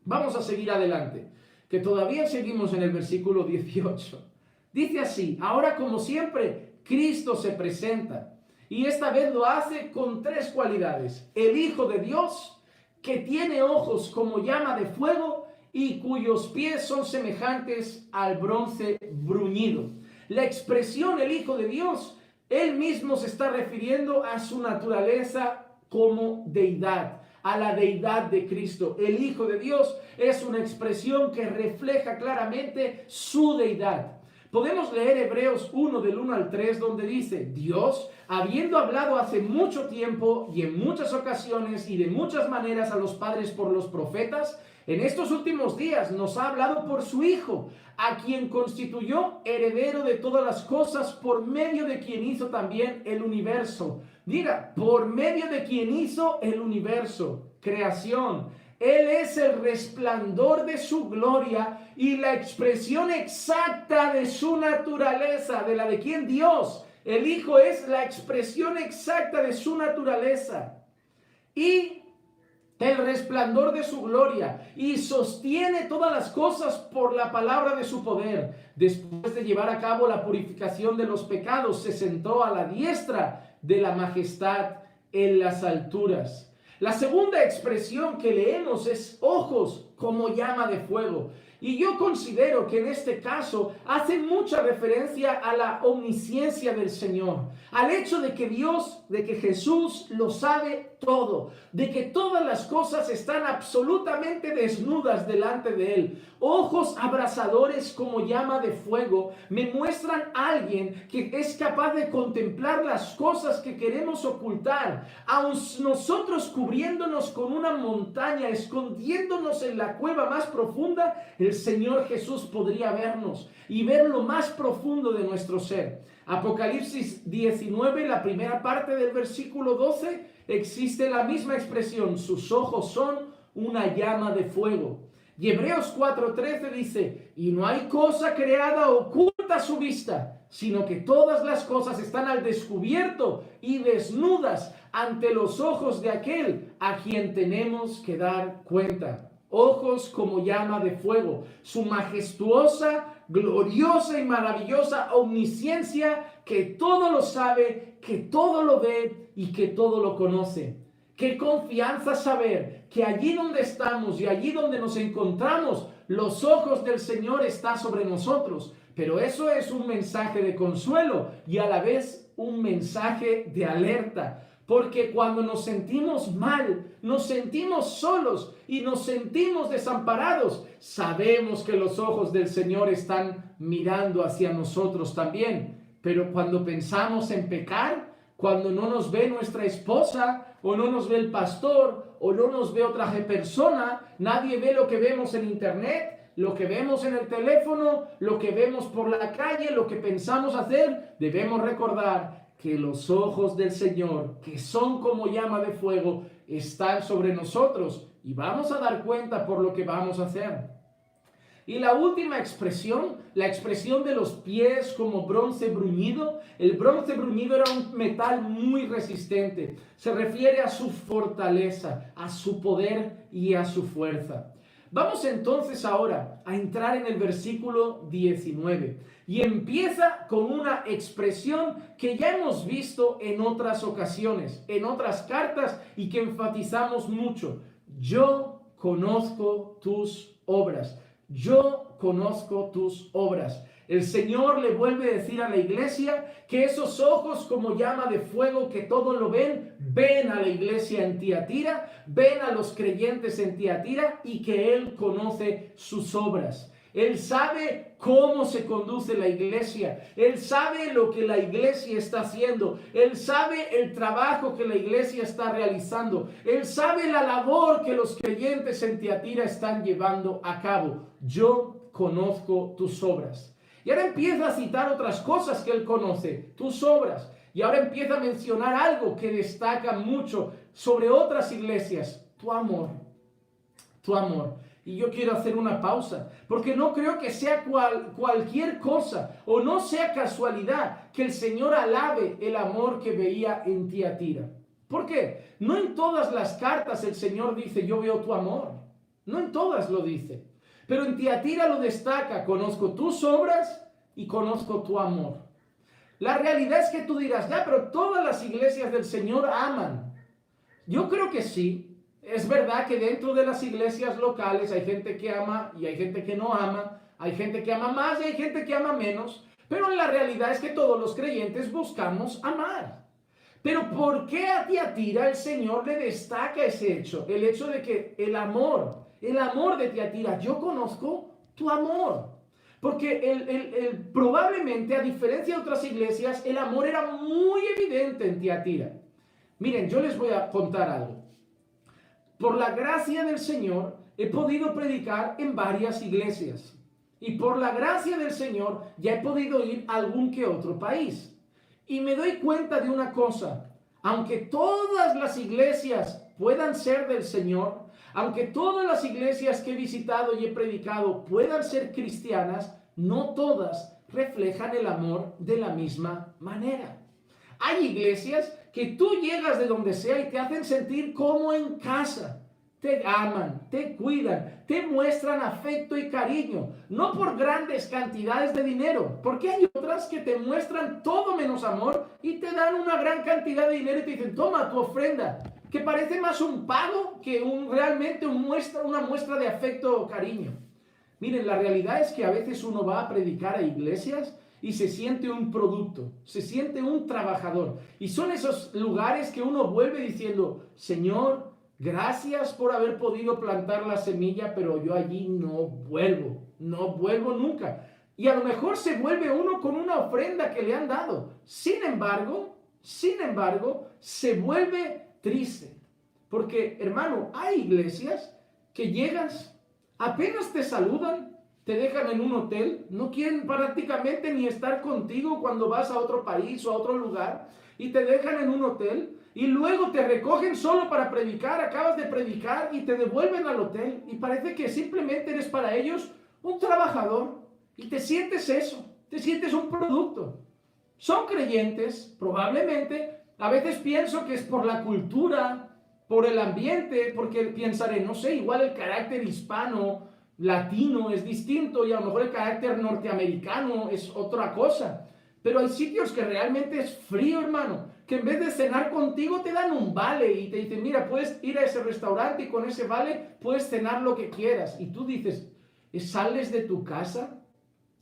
Vamos a seguir adelante, que todavía seguimos en el versículo 18. Dice así: ahora como siempre, Cristo se presenta. Y esta vez lo hace con tres cualidades: el Hijo de Dios, que tiene ojos como llama de fuego y cuyos pies son semejantes al bronce bruñido. La expresión el Hijo de Dios, él mismo se está refiriendo a su naturaleza como deidad, a la deidad de Cristo. El Hijo de Dios es una expresión que refleja claramente su deidad. Podemos leer Hebreos 1 del 1 al 3 donde dice: Dios, habiendo hablado hace mucho tiempo y en muchas ocasiones y de muchas maneras a los padres por los profetas, en estos últimos días nos ha hablado por su Hijo, a quien constituyó heredero de todas las cosas, por medio de quien hizo también el universo. Diga, por medio de quien hizo el universo, creación. Él es el resplandor de su gloria y la expresión exacta de su naturaleza, de la de quien Dios, El Hijo es la expresión exacta de su naturaleza y el resplandor de su gloria, y sostiene todas las cosas por la palabra de su poder. Después de llevar a cabo la purificación de los pecados, se sentó a la diestra de la majestad en las alturas. La segunda expresión que leemos es ojos como llama de fuego. Y yo considero que en este caso hace mucha referencia a la omnisciencia del Señor, al hecho de que Dios, de que Jesús lo sabe todo, de que todas las cosas están absolutamente desnudas delante de Él. Ojos abrasadores como llama de fuego me muestran a alguien que es capaz de contemplar las cosas que queremos ocultar, aun nosotros cubriéndonos con una montaña, escondiéndonos en la cueva más profunda. El Señor Jesús podría vernos y ver lo más profundo de nuestro ser. Apocalipsis 19, la primera parte del versículo 12, existe la misma expresión: sus ojos son una llama de fuego. Y Hebreos 4:13 dice: y no hay cosa creada oculta a su vista, sino que todas las cosas están al descubierto y desnudas ante los ojos de aquel a quien tenemos que dar cuenta. Ojos como llama de fuego, su majestuosa, gloriosa y maravillosa omnisciencia, que todo lo sabe, que todo lo ve y que todo lo conoce. Qué confianza saber que allí donde estamos y allí donde nos encontramos, los ojos del Señor están sobre nosotros. Pero eso es un mensaje de consuelo y a la vez un mensaje de alerta. Porque cuando nos sentimos mal, nos sentimos solos y nos sentimos desamparados, sabemos que los ojos del Señor están mirando hacia nosotros también. Pero cuando pensamos en pecar, cuando no nos ve nuestra esposa, o no nos ve el pastor, o no nos ve otra persona, nadie ve lo que vemos en internet, lo que vemos en el teléfono, lo que vemos por la calle, lo que pensamos hacer, debemos recordar que los ojos del Señor, que son como llama de fuego, están sobre nosotros y vamos a dar cuenta por lo que vamos a hacer. Y la última expresión, la expresión de los pies como bronce bruñido. El bronce bruñido era un metal muy resistente. Se refiere a su fortaleza, a su poder y a su fuerza. Vamos entonces ahora a entrar en el versículo 19 y empieza con una expresión que ya hemos visto en otras ocasiones, en otras cartas y que enfatizamos mucho. Yo conozco tus obras. Yo conozco tus obras. El Señor le vuelve a decir a la iglesia que esos ojos como llama de fuego que todo lo ven, ven a la iglesia en Tiatira, ven a los creyentes en Tiatira y que Él conoce sus obras. Él sabe cómo se conduce la iglesia. Él sabe lo que la iglesia está haciendo. Él sabe el trabajo que la iglesia está realizando. Él sabe la labor que los creyentes en Tiatira están llevando a cabo. Yo conozco tus obras. Y ahora empieza a citar otras cosas que él conoce, tus obras. Y ahora empieza a mencionar algo que destaca mucho sobre otras iglesias, tu amor, tu amor. Y yo quiero hacer una pausa, porque no creo que sea cualquier cosa o no sea casualidad que el Señor alabe el amor que veía en Tiatira. ¿Por qué? No en todas las cartas el Señor dice, yo veo tu amor. No en todas lo dice. Pero en Tiatira lo destaca, conozco tus obras y conozco tu amor. La realidad es que tú dirás, ya, pero todas las iglesias del Señor aman. Yo creo que sí. Es verdad que dentro de las iglesias locales hay gente que ama y hay gente que no ama. Hay gente que ama más y hay gente que ama menos. Pero la realidad es que todos los creyentes buscamos amar. Pero ¿por qué a Tiatira el Señor le destaca ese hecho? El hecho de que el amor de Tiatira, yo conozco tu amor. Porque probablemente, a diferencia de otras iglesias, el amor era muy evidente en Tiatira. Miren, yo les voy a contar algo. Por la gracia del Señor, he podido predicar en varias iglesias. Y por la gracia del Señor, ya he podido ir a algún que otro país. Y me doy cuenta de una cosa. Aunque todas las iglesias puedan ser del Señor, aunque todas las iglesias que he visitado y he predicado puedan ser cristianas, no todas reflejan el amor de la misma manera. Hay iglesias que tú llegas de donde sea y te hacen sentir como en casa. Te aman, te cuidan, te muestran afecto y cariño, no por grandes cantidades de dinero, porque hay otras que te muestran todo menos amor y te dan una gran cantidad de dinero y te dicen, toma tu ofrenda, que parece más un pago que realmente una muestra de afecto o cariño. Miren, la realidad es que a veces uno va a predicar a iglesias y se siente un producto, se siente un trabajador. Y son esos lugares que uno vuelve diciendo, Señor, gracias por haber podido plantar la semilla, pero yo allí no vuelvo nunca. Y a lo mejor se vuelve uno con una ofrenda que le han dado. Sin embargo, se vuelve triste. Porque, hermano, hay iglesias que llegas, apenas te saludan, te dejan en un hotel, no quieren prácticamente ni estar contigo cuando vas a otro país o a otro lugar, y te dejan en un hotel, y luego te recogen solo para predicar, acabas de predicar y te devuelven al hotel, y parece que simplemente eres para ellos un trabajador, y te sientes eso, te sientes un producto. Son creyentes, probablemente, a veces pienso que es por la cultura, por el ambiente, porque pensaré, no sé, igual el carácter hispano, latino es distinto y a lo mejor el carácter norteamericano es otra cosa. Pero hay sitios que realmente es frío, hermano, que en vez de cenar contigo te dan un vale y te dicen, mira, puedes ir a ese restaurante y con ese vale puedes cenar lo que quieras. Y tú dices, ¿sales de tu casa?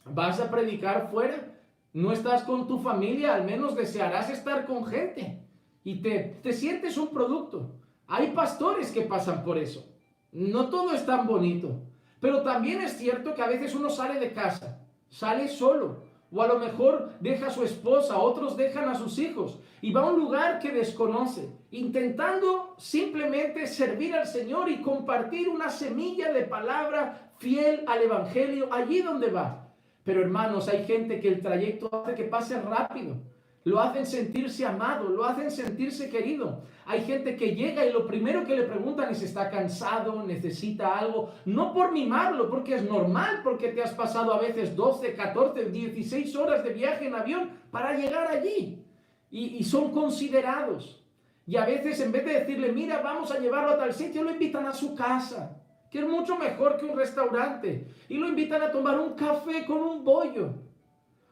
¿Vas a predicar fuera? ¿No estás con tu familia? Al menos desearás estar con gente. Y te sientes un producto. Hay pastores que pasan por eso. No todo es tan bonito. Pero también es cierto que a veces uno sale de casa, sale solo. O a lo mejor deja a su esposa, otros dejan a sus hijos. Y va a un lugar que desconoce, intentando simplemente servir al Señor y compartir una semilla de palabra fiel al Evangelio allí donde va. Pero hermanos, hay gente que el trayecto hace que pase rápido. Lo hacen sentirse amado, lo hacen sentirse querido. Hay gente que llega y lo primero que le preguntan es si está cansado, necesita algo. No por mimarlo, porque es normal, porque te has pasado a veces 12, 14, 16 horas de viaje en avión para llegar allí. Y son considerados. Y a veces en vez de decirle, mira, vamos a llevarlo a tal sitio, lo invitan a su casa, que es mucho mejor que un restaurante. Y lo invitan a tomar un café con un bollo.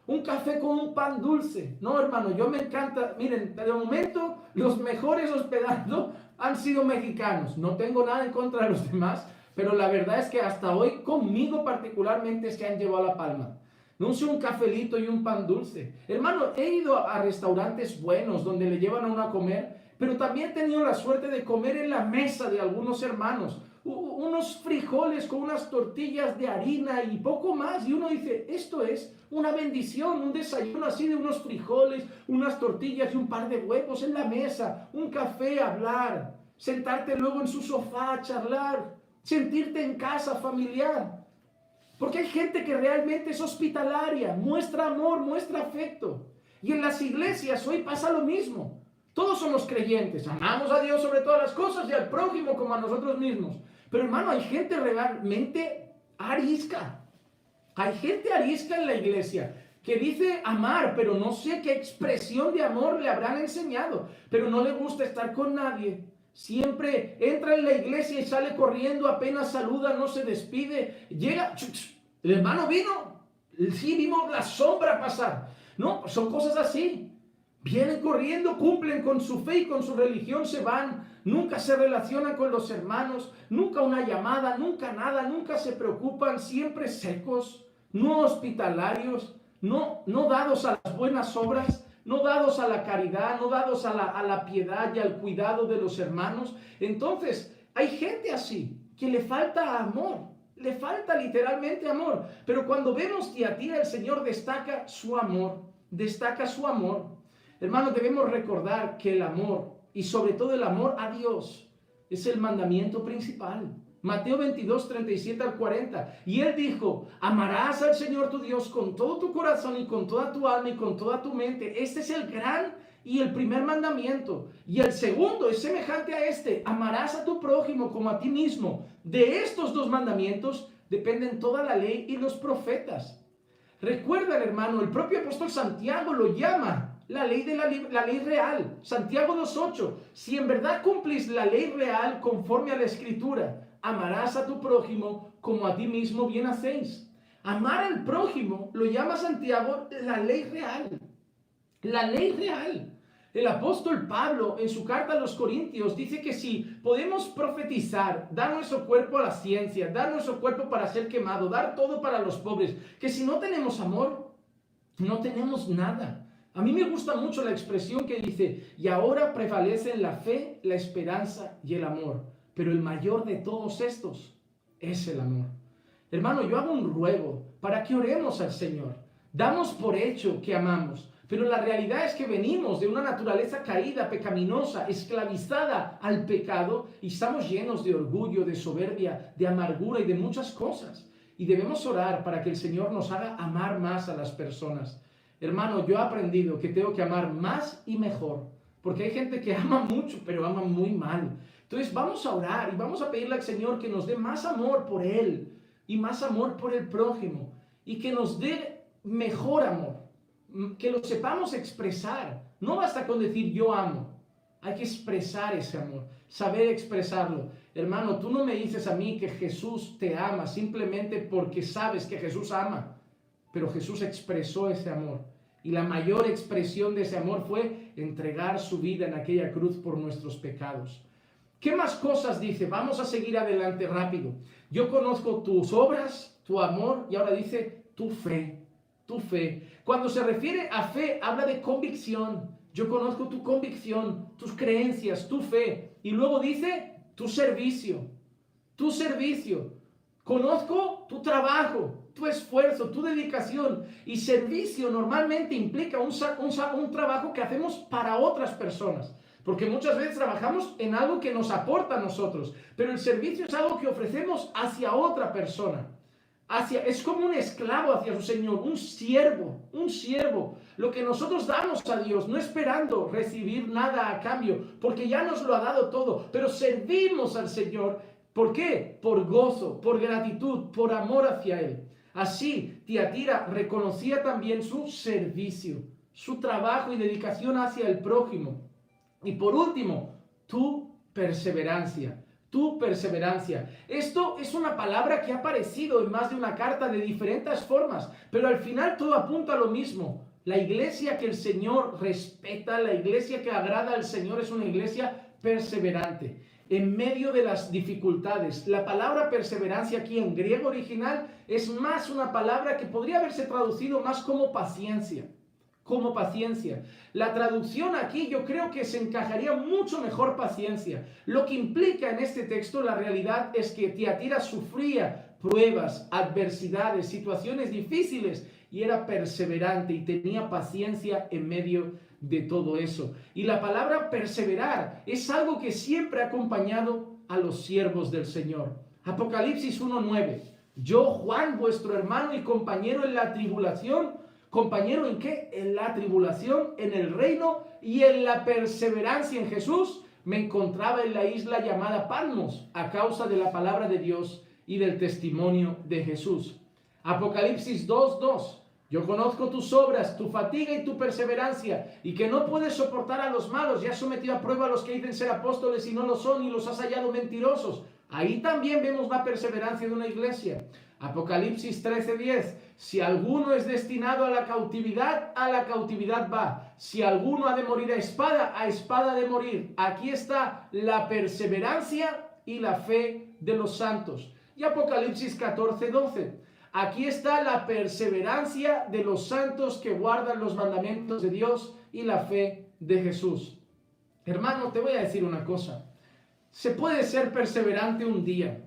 Un café con un pan dulce. No, hermano, yo me encanta. Miren, de momento los mejores hospedando han sido mexicanos. No tengo nada en contra de los demás, pero la verdad es que hasta hoy conmigo particularmente se han llevado la palma. No sé, un cafelito y un pan dulce. Hermano, he ido a restaurantes buenos donde le llevan a uno a comer, pero también he tenido la suerte de comer en la mesa de algunos hermanos. Unos frijoles con unas tortillas de harina y poco más. Y uno dice, esto es una bendición, un desayuno así de unos frijoles, unas tortillas y un par de huevos en la mesa, un café, hablar, sentarte luego en su sofá a charlar, sentirte en casa familiar. Porque hay gente que realmente es hospitalaria, muestra amor, muestra afecto. Y en las iglesias hoy pasa lo mismo. Todos somos creyentes, amamos a Dios sobre todas las cosas y al prójimo como a nosotros mismos. Pero hermano, hay gente realmente arisca. Hay gente arisca en la iglesia que dice amar, pero no sé qué expresión de amor le habrán enseñado. Pero no le gusta estar con nadie. Siempre entra en la iglesia y sale corriendo, apenas saluda, no se despide. Llega, el hermano vino, sí vimos la sombra pasar. No, son cosas así. Vienen corriendo, cumplen con su fe y con su religión, se van. Nunca se relacionan con los hermanos, nunca una llamada, nunca nada, nunca se preocupan, siempre secos, no hospitalarios, no dados a las buenas obras, no dados a la caridad, no dados a la piedad y al cuidado de los hermanos. Entonces, hay gente así, que le falta amor, le falta literalmente amor. Pero cuando vemos Tiatira, el Señor destaca su amor, Hermanos, debemos recordar que el amor, y sobre todo el amor a Dios, es el mandamiento principal. Mateo 22, 37 al 40. Y Él dijo, amarás al Señor tu Dios con todo tu corazón y con toda tu alma y con toda tu mente. Este es el gran y el primer mandamiento. Y el segundo es semejante a este, amarás a tu prójimo como a ti mismo. De estos dos mandamientos dependen toda la ley y los profetas. Recuerdan, hermano, el propio apóstol Santiago lo llama la ley la ley real. Santiago 2:8, si en verdad cumplís la ley real conforme a la Escritura, amarás a tu prójimo como a ti mismo bien hacéis. Amar al prójimo lo llama Santiago la ley real. La ley real. El apóstol Pablo en su carta a los Corintios dice que si podemos profetizar, dar nuestro cuerpo a la ciencia, dar nuestro cuerpo para ser quemado, dar todo para los pobres, que si no tenemos amor, no tenemos nada. A mí me gusta mucho la expresión que dice, y ahora prevalecen la fe, la esperanza y el amor, pero el mayor de todos estos es el amor. Hermano, yo hago un ruego para que oremos al Señor. Damos por hecho que amamos, pero la realidad es que venimos de una naturaleza caída, pecaminosa, esclavizada al pecado y estamos llenos de orgullo, de soberbia, de amargura y de muchas cosas. Y debemos orar para que el Señor nos haga amar más a las personas. Hermano, yo he aprendido que tengo que amar más y mejor, porque hay gente que ama mucho, pero ama muy mal. Entonces vamos a orar y vamos a pedirle al Señor que nos dé más amor por Él y más amor por el prójimo y que nos dé mejor amor. Que lo sepamos expresar. No basta con decir yo amo. Hay que expresar ese amor, saber expresarlo. Hermano, tú no me dices a mí que Jesús te ama simplemente porque sabes que Jesús ama. Pero Jesús expresó ese amor. Y la mayor expresión de ese amor fue entregar su vida en aquella cruz por nuestros pecados. ¿Qué más cosas dice? Vamos a seguir adelante rápido. Yo conozco tus obras, tu amor, y ahora dice tu fe. Tu fe. Cuando se refiere a fe, habla de convicción. Yo conozco tu convicción, tus creencias, tu fe. Y luego dice tu servicio. Tu servicio. Conozco tu trabajo, tu esfuerzo, tu dedicación. Y servicio normalmente implica un trabajo que hacemos para otras personas. Porque muchas veces trabajamos en algo que nos aporta a nosotros. Pero el servicio es algo que ofrecemos hacia otra persona. Es como un esclavo hacia su Señor, un siervo. Lo que nosotros damos a Dios, no esperando recibir nada a cambio, porque ya nos lo ha dado todo, pero servimos al Señor. ¿Por qué? Por gozo, por gratitud, por amor hacia Él. Así, Tiatira reconocía también su servicio, su trabajo y dedicación hacia el prójimo. Y por último, tu perseverancia. Tu perseverancia. Esto es una palabra que ha aparecido en más de una carta de diferentes formas, pero al final todo apunta a lo mismo. La iglesia que el Señor respeta, la iglesia que agrada al Señor es una iglesia perseverante. En medio de las dificultades, la palabra perseverancia aquí en griego original es más una palabra que podría haberse traducido más como paciencia. Como paciencia. La traducción aquí yo creo que se encajaría mucho mejor paciencia. Lo que implica en este texto la realidad es que Tiatira sufría pruebas, adversidades, situaciones difíciles y era perseverante y tenía paciencia en medio de todo eso. Y la palabra perseverar es algo que siempre ha acompañado a los siervos del Señor. Apocalipsis 1:9. Yo, Juan, vuestro hermano y compañero en la tribulación. ¿Compañero en qué? En la tribulación, en el reino y en la perseverancia en Jesús. Me encontraba en la isla llamada Patmos a causa de la palabra de Dios y del testimonio de Jesús. Apocalipsis 2:2. Yo conozco tus obras, tu fatiga y tu perseverancia, y que no puedes soportar a los malos, y has sometido a prueba a los que dicen ser apóstoles y no lo son, y los has hallado mentirosos. Ahí también vemos la perseverancia de una iglesia. Apocalipsis 13:10. Si alguno es destinado a la cautividad va. Si alguno ha de morir a espada ha de morir. Aquí está la perseverancia y la fe de los santos. Y Apocalipsis 14:12. Aquí está la perseverancia de los santos que guardan los mandamientos de Dios y la fe de Jesús. Hermano, te voy a decir una cosa. Se puede ser perseverante un día,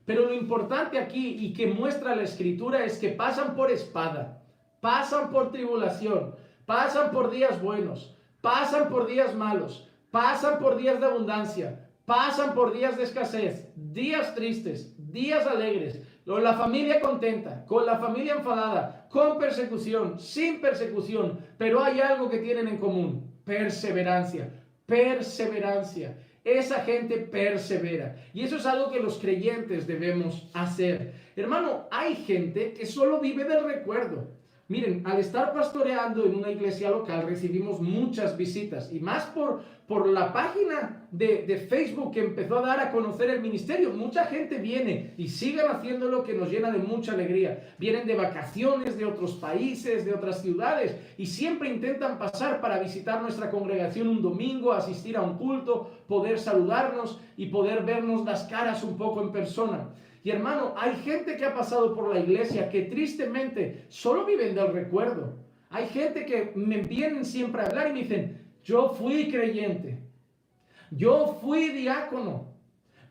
pero lo importante aquí y que muestra la Escritura es que pasan por espada, pasan por tribulación, pasan por días buenos, pasan por días malos, pasan por días de abundancia, pasan por días de escasez, días tristes, días alegres, con la familia contenta, con la familia enfadada, con persecución, sin persecución, pero hay algo que tienen en común: perseverancia, perseverancia. Esa gente persevera. Y eso es algo que los creyentes debemos hacer. Hermano, hay gente que solo vive del recuerdo. Miren, al estar pastoreando en una iglesia local recibimos muchas visitas y más por la página de Facebook que empezó a dar a conocer el ministerio. Mucha gente viene y siguen haciendo lo que nos llena de mucha alegría. Vienen de vacaciones de otros países, de otras ciudades y siempre intentan pasar para visitar nuestra congregación un domingo, asistir a un culto, poder saludarnos y poder vernos las caras un poco en persona. Y hermano, hay gente que ha pasado por la iglesia que tristemente solo viven del recuerdo. Hay gente que me vienen siempre a hablar y me dicen, yo fui creyente, yo fui diácono,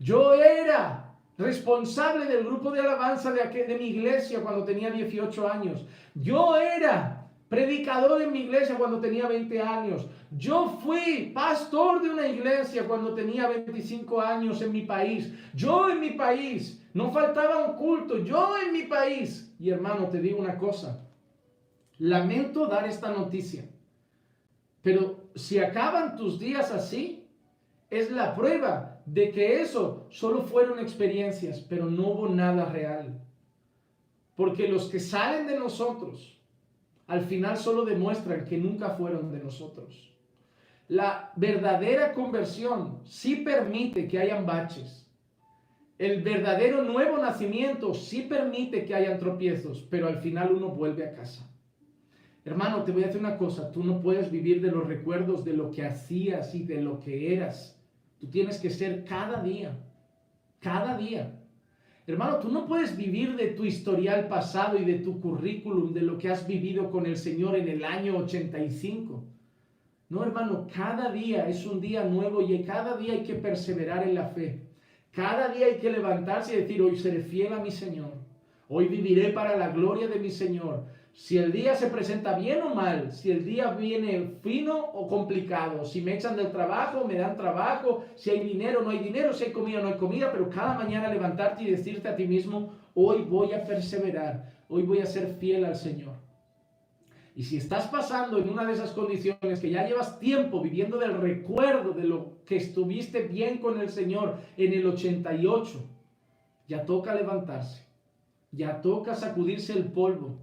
yo era responsable del grupo de alabanza de mi iglesia cuando tenía 18 años, yo era predicador en mi iglesia cuando tenía 20 años, yo fui pastor de una iglesia cuando tenía 25 años en mi país, yo en mi país. No faltaba un culto, yo en mi país. Y hermano, te digo una cosa. Lamento dar esta noticia. Pero si acaban tus días así, es la prueba de que eso solo fueron experiencias, pero no hubo nada real. Porque los que salen de nosotros, al final solo demuestran que nunca fueron de nosotros. La verdadera conversión sí permite que hayan baches. El verdadero nuevo nacimiento sí permite que hayan tropiezos, pero al final uno vuelve a casa. Hermano, te voy a decir una cosa, tú no puedes vivir de los recuerdos de lo que hacías y de lo que eras. Tú tienes que ser cada día, cada día. Hermano, tú no puedes vivir de tu historial pasado y de tu currículum, de lo que has vivido con el Señor en el año 85. No, hermano, cada día es un día nuevo y cada día hay que perseverar en la fe. Cada día hay que levantarse y decir, hoy seré fiel a mi Señor. Hoy viviré para la gloria de mi Señor. Si el día se presenta bien o mal, si el día viene fino o complicado, si me echan del trabajo, me dan trabajo, si hay dinero, no hay dinero, si hay comida, no hay comida, pero cada mañana levantarte y decirte a ti mismo, hoy voy a perseverar, hoy voy a ser fiel al Señor. Y si estás pasando en una de esas condiciones que ya llevas tiempo viviendo del recuerdo de lo que estuviste bien con el Señor en el 88, ya toca levantarse, ya toca sacudirse el polvo,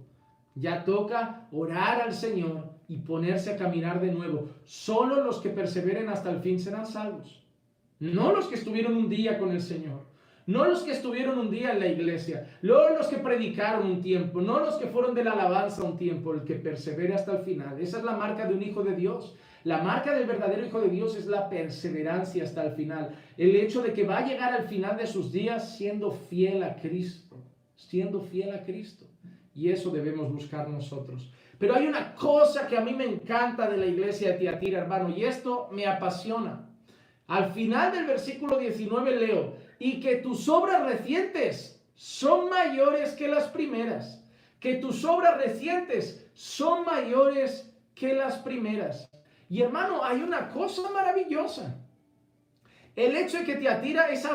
ya toca orar al Señor y ponerse a caminar de nuevo. Solo los que perseveren hasta el fin serán salvos, no los que estuvieron un día con el Señor. No los que estuvieron un día en la iglesia, no los que predicaron un tiempo, no los que fueron de la alabanza un tiempo, el que persevere hasta el final. Esa es la marca de un hijo de Dios. La marca del verdadero hijo de Dios es la perseverancia hasta el final. El hecho de que va a llegar al final de sus días siendo fiel a Cristo, siendo fiel a Cristo. Y eso debemos buscar nosotros. Pero hay una cosa que a mí me encanta de la iglesia de Tiatira, hermano, y esto me apasiona. Al final del versículo 19 leo, y que tus obras recientes son mayores que las primeras. Que tus obras recientes son mayores que las primeras. Y hermano, hay una cosa maravillosa. El hecho de que Tiatira es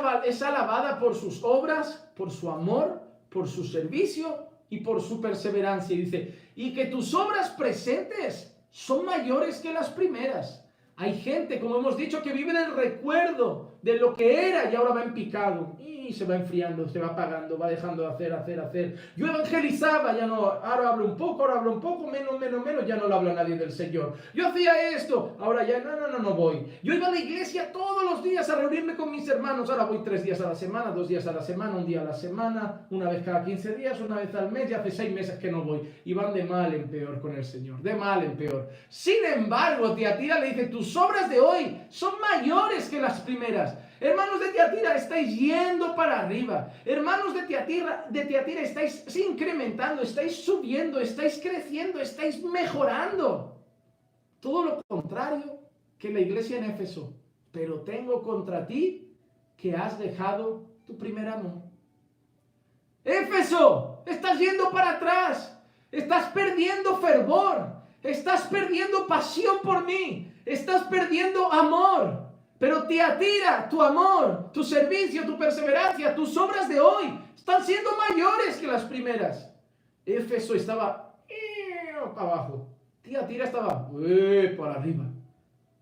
alabada por sus obras, por su amor, por su servicio y por su perseverancia. Y dice, y que tus obras presentes son mayores que las primeras. Hay gente, como hemos dicho, que vive en el recuerdo de lo que era y ahora va en picado. Y se va enfriando, se va apagando, va dejando de hacer. Yo evangelizaba, ya no, ahora hablo un poco, menos, ya no le hablo a nadie del Señor. Yo hacía esto, ahora ya no voy. Yo iba a la iglesia todos los días a reunirme con mis hermanos, ahora voy 3 días a la semana, 2 días a la semana, 1 día a la semana, una vez cada 15 días, una vez al mes, ya hace 6 meses que no voy. Y van de mal en peor con el Señor, de mal en peor. Sin embargo, Tiatira le dice, tus obras de hoy son mayores que las primeras. Hermanos de Tiatira, estáis yendo para arriba. Hermanos de Tiatira, estáis incrementando, estáis subiendo, estáis creciendo, estáis mejorando. Todo lo contrario que la iglesia en Éfeso. Pero tengo contra ti que has dejado tu primer amor. Éfeso, estás yendo para atrás. Estás perdiendo fervor. Estás perdiendo pasión por mí. Estás perdiendo amor. Pero Tiatira, tu amor, tu servicio, tu perseverancia, tus obras de hoy están siendo mayores que las primeras. Éfeso estaba para abajo. Tiatira estaba para arriba.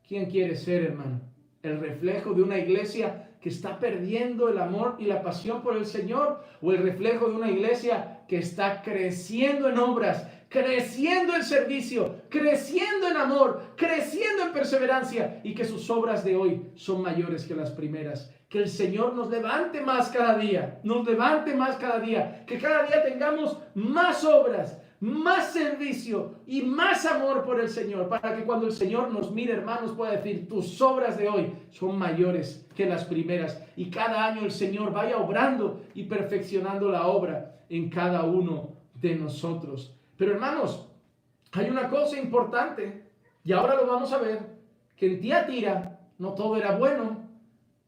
¿Quién quiere ser, hermano? ¿El reflejo de una iglesia que está perdiendo el amor y la pasión por el Señor, o el reflejo de una iglesia que está creciendo en obras, creciendo en servicio, creciendo en amor, creciendo en perseverancia, y que sus obras de hoy son mayores que las primeras? Que el Señor nos levante más cada día, nos levante más cada día, que cada día tengamos más obras, más servicio y más amor por el Señor, para que cuando el Señor nos mire, hermanos, pueda decir: tus obras de hoy son mayores que las primeras, y cada año el Señor vaya obrando y perfeccionando la obra en cada uno de nosotros. Pero hermanos, hay una cosa importante, y ahora lo vamos a ver, que en Tiatira no todo era bueno,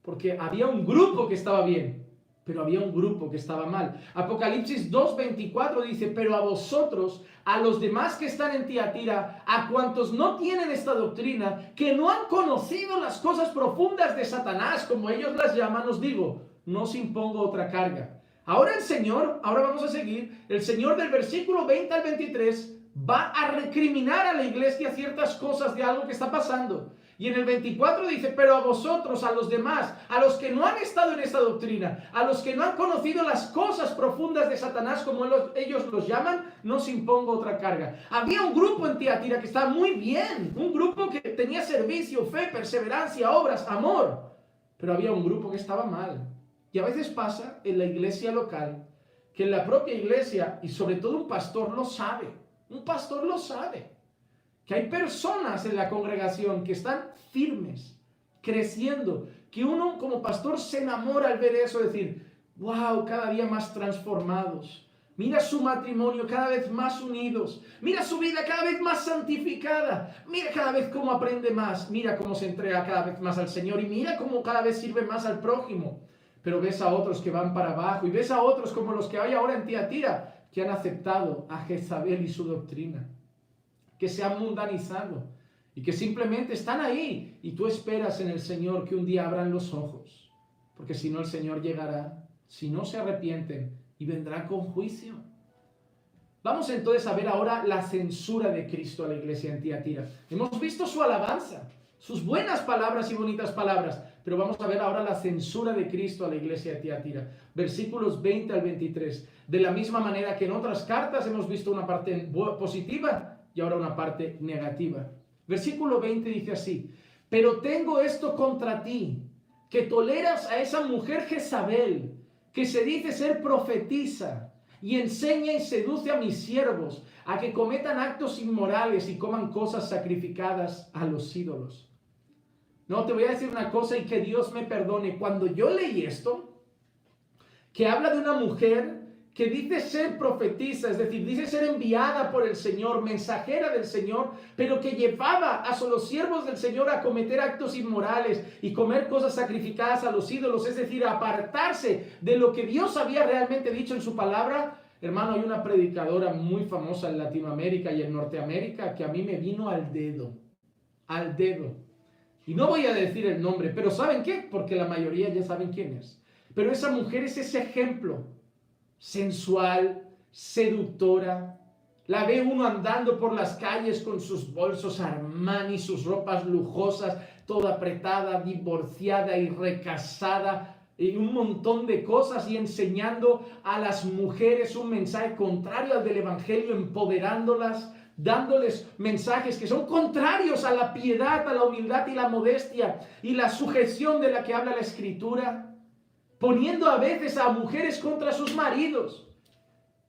porque había un grupo que estaba bien, pero había un grupo que estaba mal. Apocalipsis 2:24 dice: pero a vosotros, a los demás que están en Tiatira, a cuantos no tienen esta doctrina, que no han conocido las cosas profundas de Satanás, como ellos las llaman, os digo, no os impongo otra carga. Ahora el Señor, ahora vamos a seguir, el Señor del versículo 20 al 23 va a recriminar a la iglesia ciertas cosas de algo que está pasando. Y en el 24 dice: pero a vosotros, a los demás, a los que no han estado en esta doctrina, a los que no han conocido las cosas profundas de Satanás, como ellos los llaman, no os impongo otra carga. Había un grupo en Tiatira que estaba muy bien, un grupo que tenía servicio, fe, perseverancia, obras, amor, pero había un grupo que estaba mal. Y a veces pasa en la iglesia local, que en la propia iglesia, y sobre todo un pastor lo sabe, que hay personas en la congregación que están firmes, creciendo, que uno como pastor se enamora al ver eso, decir: wow, cada día más transformados, mira su matrimonio cada vez más unidos, mira su vida cada vez más santificada, mira cada vez cómo aprende más, mira cómo se entrega cada vez más al Señor, y mira cómo cada vez sirve más al prójimo. Pero ves a otros que van para abajo, y ves a otros como los que hay ahora en Tiatira, que han aceptado a Jezabel y su doctrina, que se han mundanizado y que simplemente están ahí, y tú esperas en el Señor que un día abran los ojos, porque si no, el Señor llegará, si no se arrepienten, y vendrá con juicio. Vamos entonces a ver ahora la censura de Cristo a la iglesia en Tiatira. Hemos visto su alabanza, sus buenas palabras y bonitas palabras, pero vamos a ver ahora la censura de Cristo a la iglesia de Tiatira. Versículos 20 al 23. De la misma manera que en otras cartas hemos visto una parte positiva y ahora una parte negativa. Versículo 20 dice así: pero tengo esto contra ti, que toleras a esa mujer Jezabel, que se dice ser profetisa, y enseña y seduce a mis siervos a que cometan actos inmorales y coman cosas sacrificadas a los ídolos. No, te voy a decir una cosa, y que Dios me perdone. Cuando yo leí esto, que habla de una mujer que dice ser profetisa, es decir, dice ser enviada por el Señor, mensajera del Señor, pero que llevaba a los siervos del Señor a cometer actos inmorales y comer cosas sacrificadas a los ídolos, es decir, a apartarse de lo que Dios había realmente dicho en su palabra. Hermano, hay una predicadora muy famosa en Latinoamérica y en Norteamérica que a mí me vino al dedo. Y no voy a decir el nombre, pero ¿saben qué? Porque la mayoría ya saben quién es. Pero esa mujer es ese ejemplo sensual, seductora. La ve uno andando por las calles con sus bolsos Armani, sus ropas lujosas, toda apretada, divorciada y recasada, y un montón de cosas, y enseñando a las mujeres un mensaje contrario al del Evangelio, empoderándolas, dándoles mensajes que son contrarios a la piedad, a la humildad y la modestia y la sujeción de la que habla la Escritura, poniendo a veces a mujeres contra sus maridos.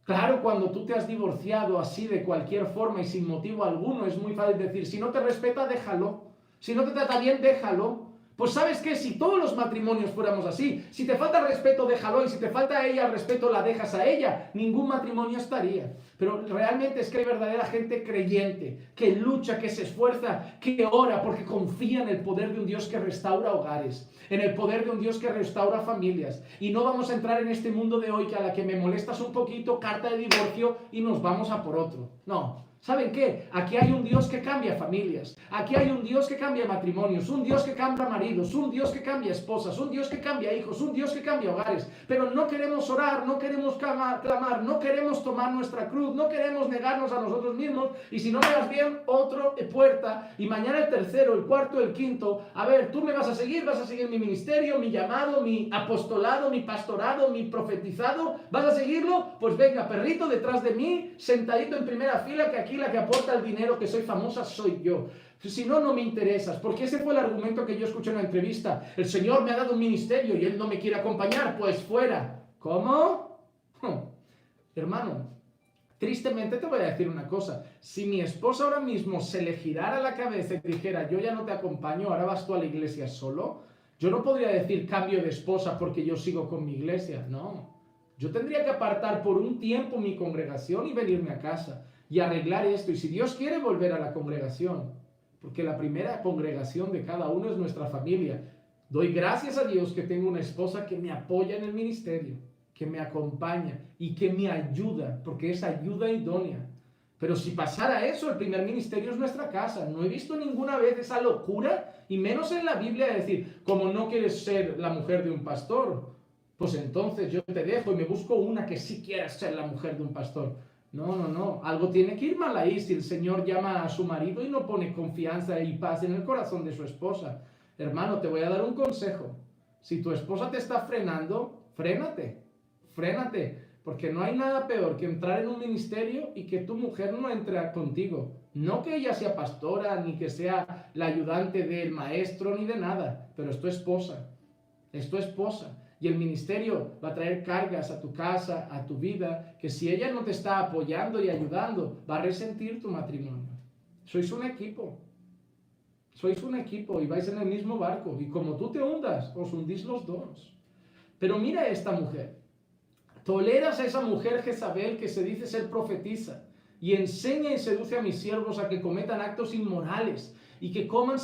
Claro, cuando tú te has divorciado así de cualquier forma y sin motivo alguno, es muy fácil decir: si no te respeta, déjalo. Si no te trata bien, déjalo. Pues ¿sabes qué? Si todos los matrimonios fuéramos así, si te falta respeto, déjalo, y si te falta a ella el respeto, la dejas a ella, ningún matrimonio estaría. Pero realmente es que hay verdadera gente creyente, que lucha, que se esfuerza, que ora, porque confía en el poder de un Dios que restaura hogares, en el poder de un Dios que restaura familias. Y no vamos a entrar en este mundo de hoy que a la que me molestas un poquito, carta de divorcio y nos vamos a por otro. No. ¿Saben qué? Aquí hay un Dios que cambia familias, aquí hay un Dios que cambia matrimonios, un Dios que cambia maridos, un Dios que cambia esposas, un Dios que cambia hijos, un Dios que cambia hogares. Pero no queremos orar, no queremos clamar, no queremos tomar nuestra cruz cruz, no queremos negarnos a nosotros mismos, y si no me das bien, otro puerta, y mañana el tercero, el cuarto, el quinto. A ver, tú me vas a seguir mi ministerio, mi llamado, mi apostolado, mi pastorado, mi profetizado, ¿vas a seguirlo? Pues venga, perrito, detrás de mí, sentadito en primera fila, que aquí la que aporta el dinero, que soy famosa, soy yo. Si no, no me interesas, porque ese fue el argumento que yo escuché en la entrevista. El Señor me ha dado un ministerio y Él no me quiere acompañar, pues fuera. ¿Cómo? Hermano, tristemente te voy a decir una cosa. Si mi esposa ahora mismo se le girara la cabeza y dijera, yo ya no te acompaño, ahora vas tú a la iglesia solo, yo no podría decir cambio de esposa porque yo sigo con mi iglesia. No, yo tendría que apartar por un tiempo mi congregación y venirme a casa y arreglar esto. Y si Dios quiere, volver a la congregación. Porque la primera congregación de cada uno es nuestra familia. Doy gracias a Dios que tengo una esposa que me apoya en el ministerio, que me acompaña y que me ayuda, porque es ayuda idónea. Pero si pasara eso, el primer ministerio es nuestra casa. No he visto ninguna vez esa locura, y menos en la Biblia, de decir, como no quieres ser la mujer de un pastor, pues entonces yo te dejo y me busco una que sí quiera ser la mujer de un pastor. No. Algo tiene que ir mal ahí si el Señor llama a su marido y no pone confianza y paz en el corazón de su esposa. Hermano, te voy a dar un consejo. Si tu esposa te está frenando, frénate. Porque no hay nada peor que entrar en un ministerio y que tu mujer no entre contigo. No que ella sea pastora, ni que sea la ayudante del maestro, ni de nada. Pero es tu esposa. Es tu esposa. Y el ministerio va a traer cargas a tu casa, a tu vida, que si ella no te está apoyando y ayudando, va a resentir tu matrimonio. Sois un equipo y vais en el mismo barco. Y como tú te hundas, os hundís los dos. Pero mira a esta mujer. Toleras a esa mujer Jezabel que se dice ser profetisa y enseña y seduce a mis siervos a que cometan actos inmorales y que coman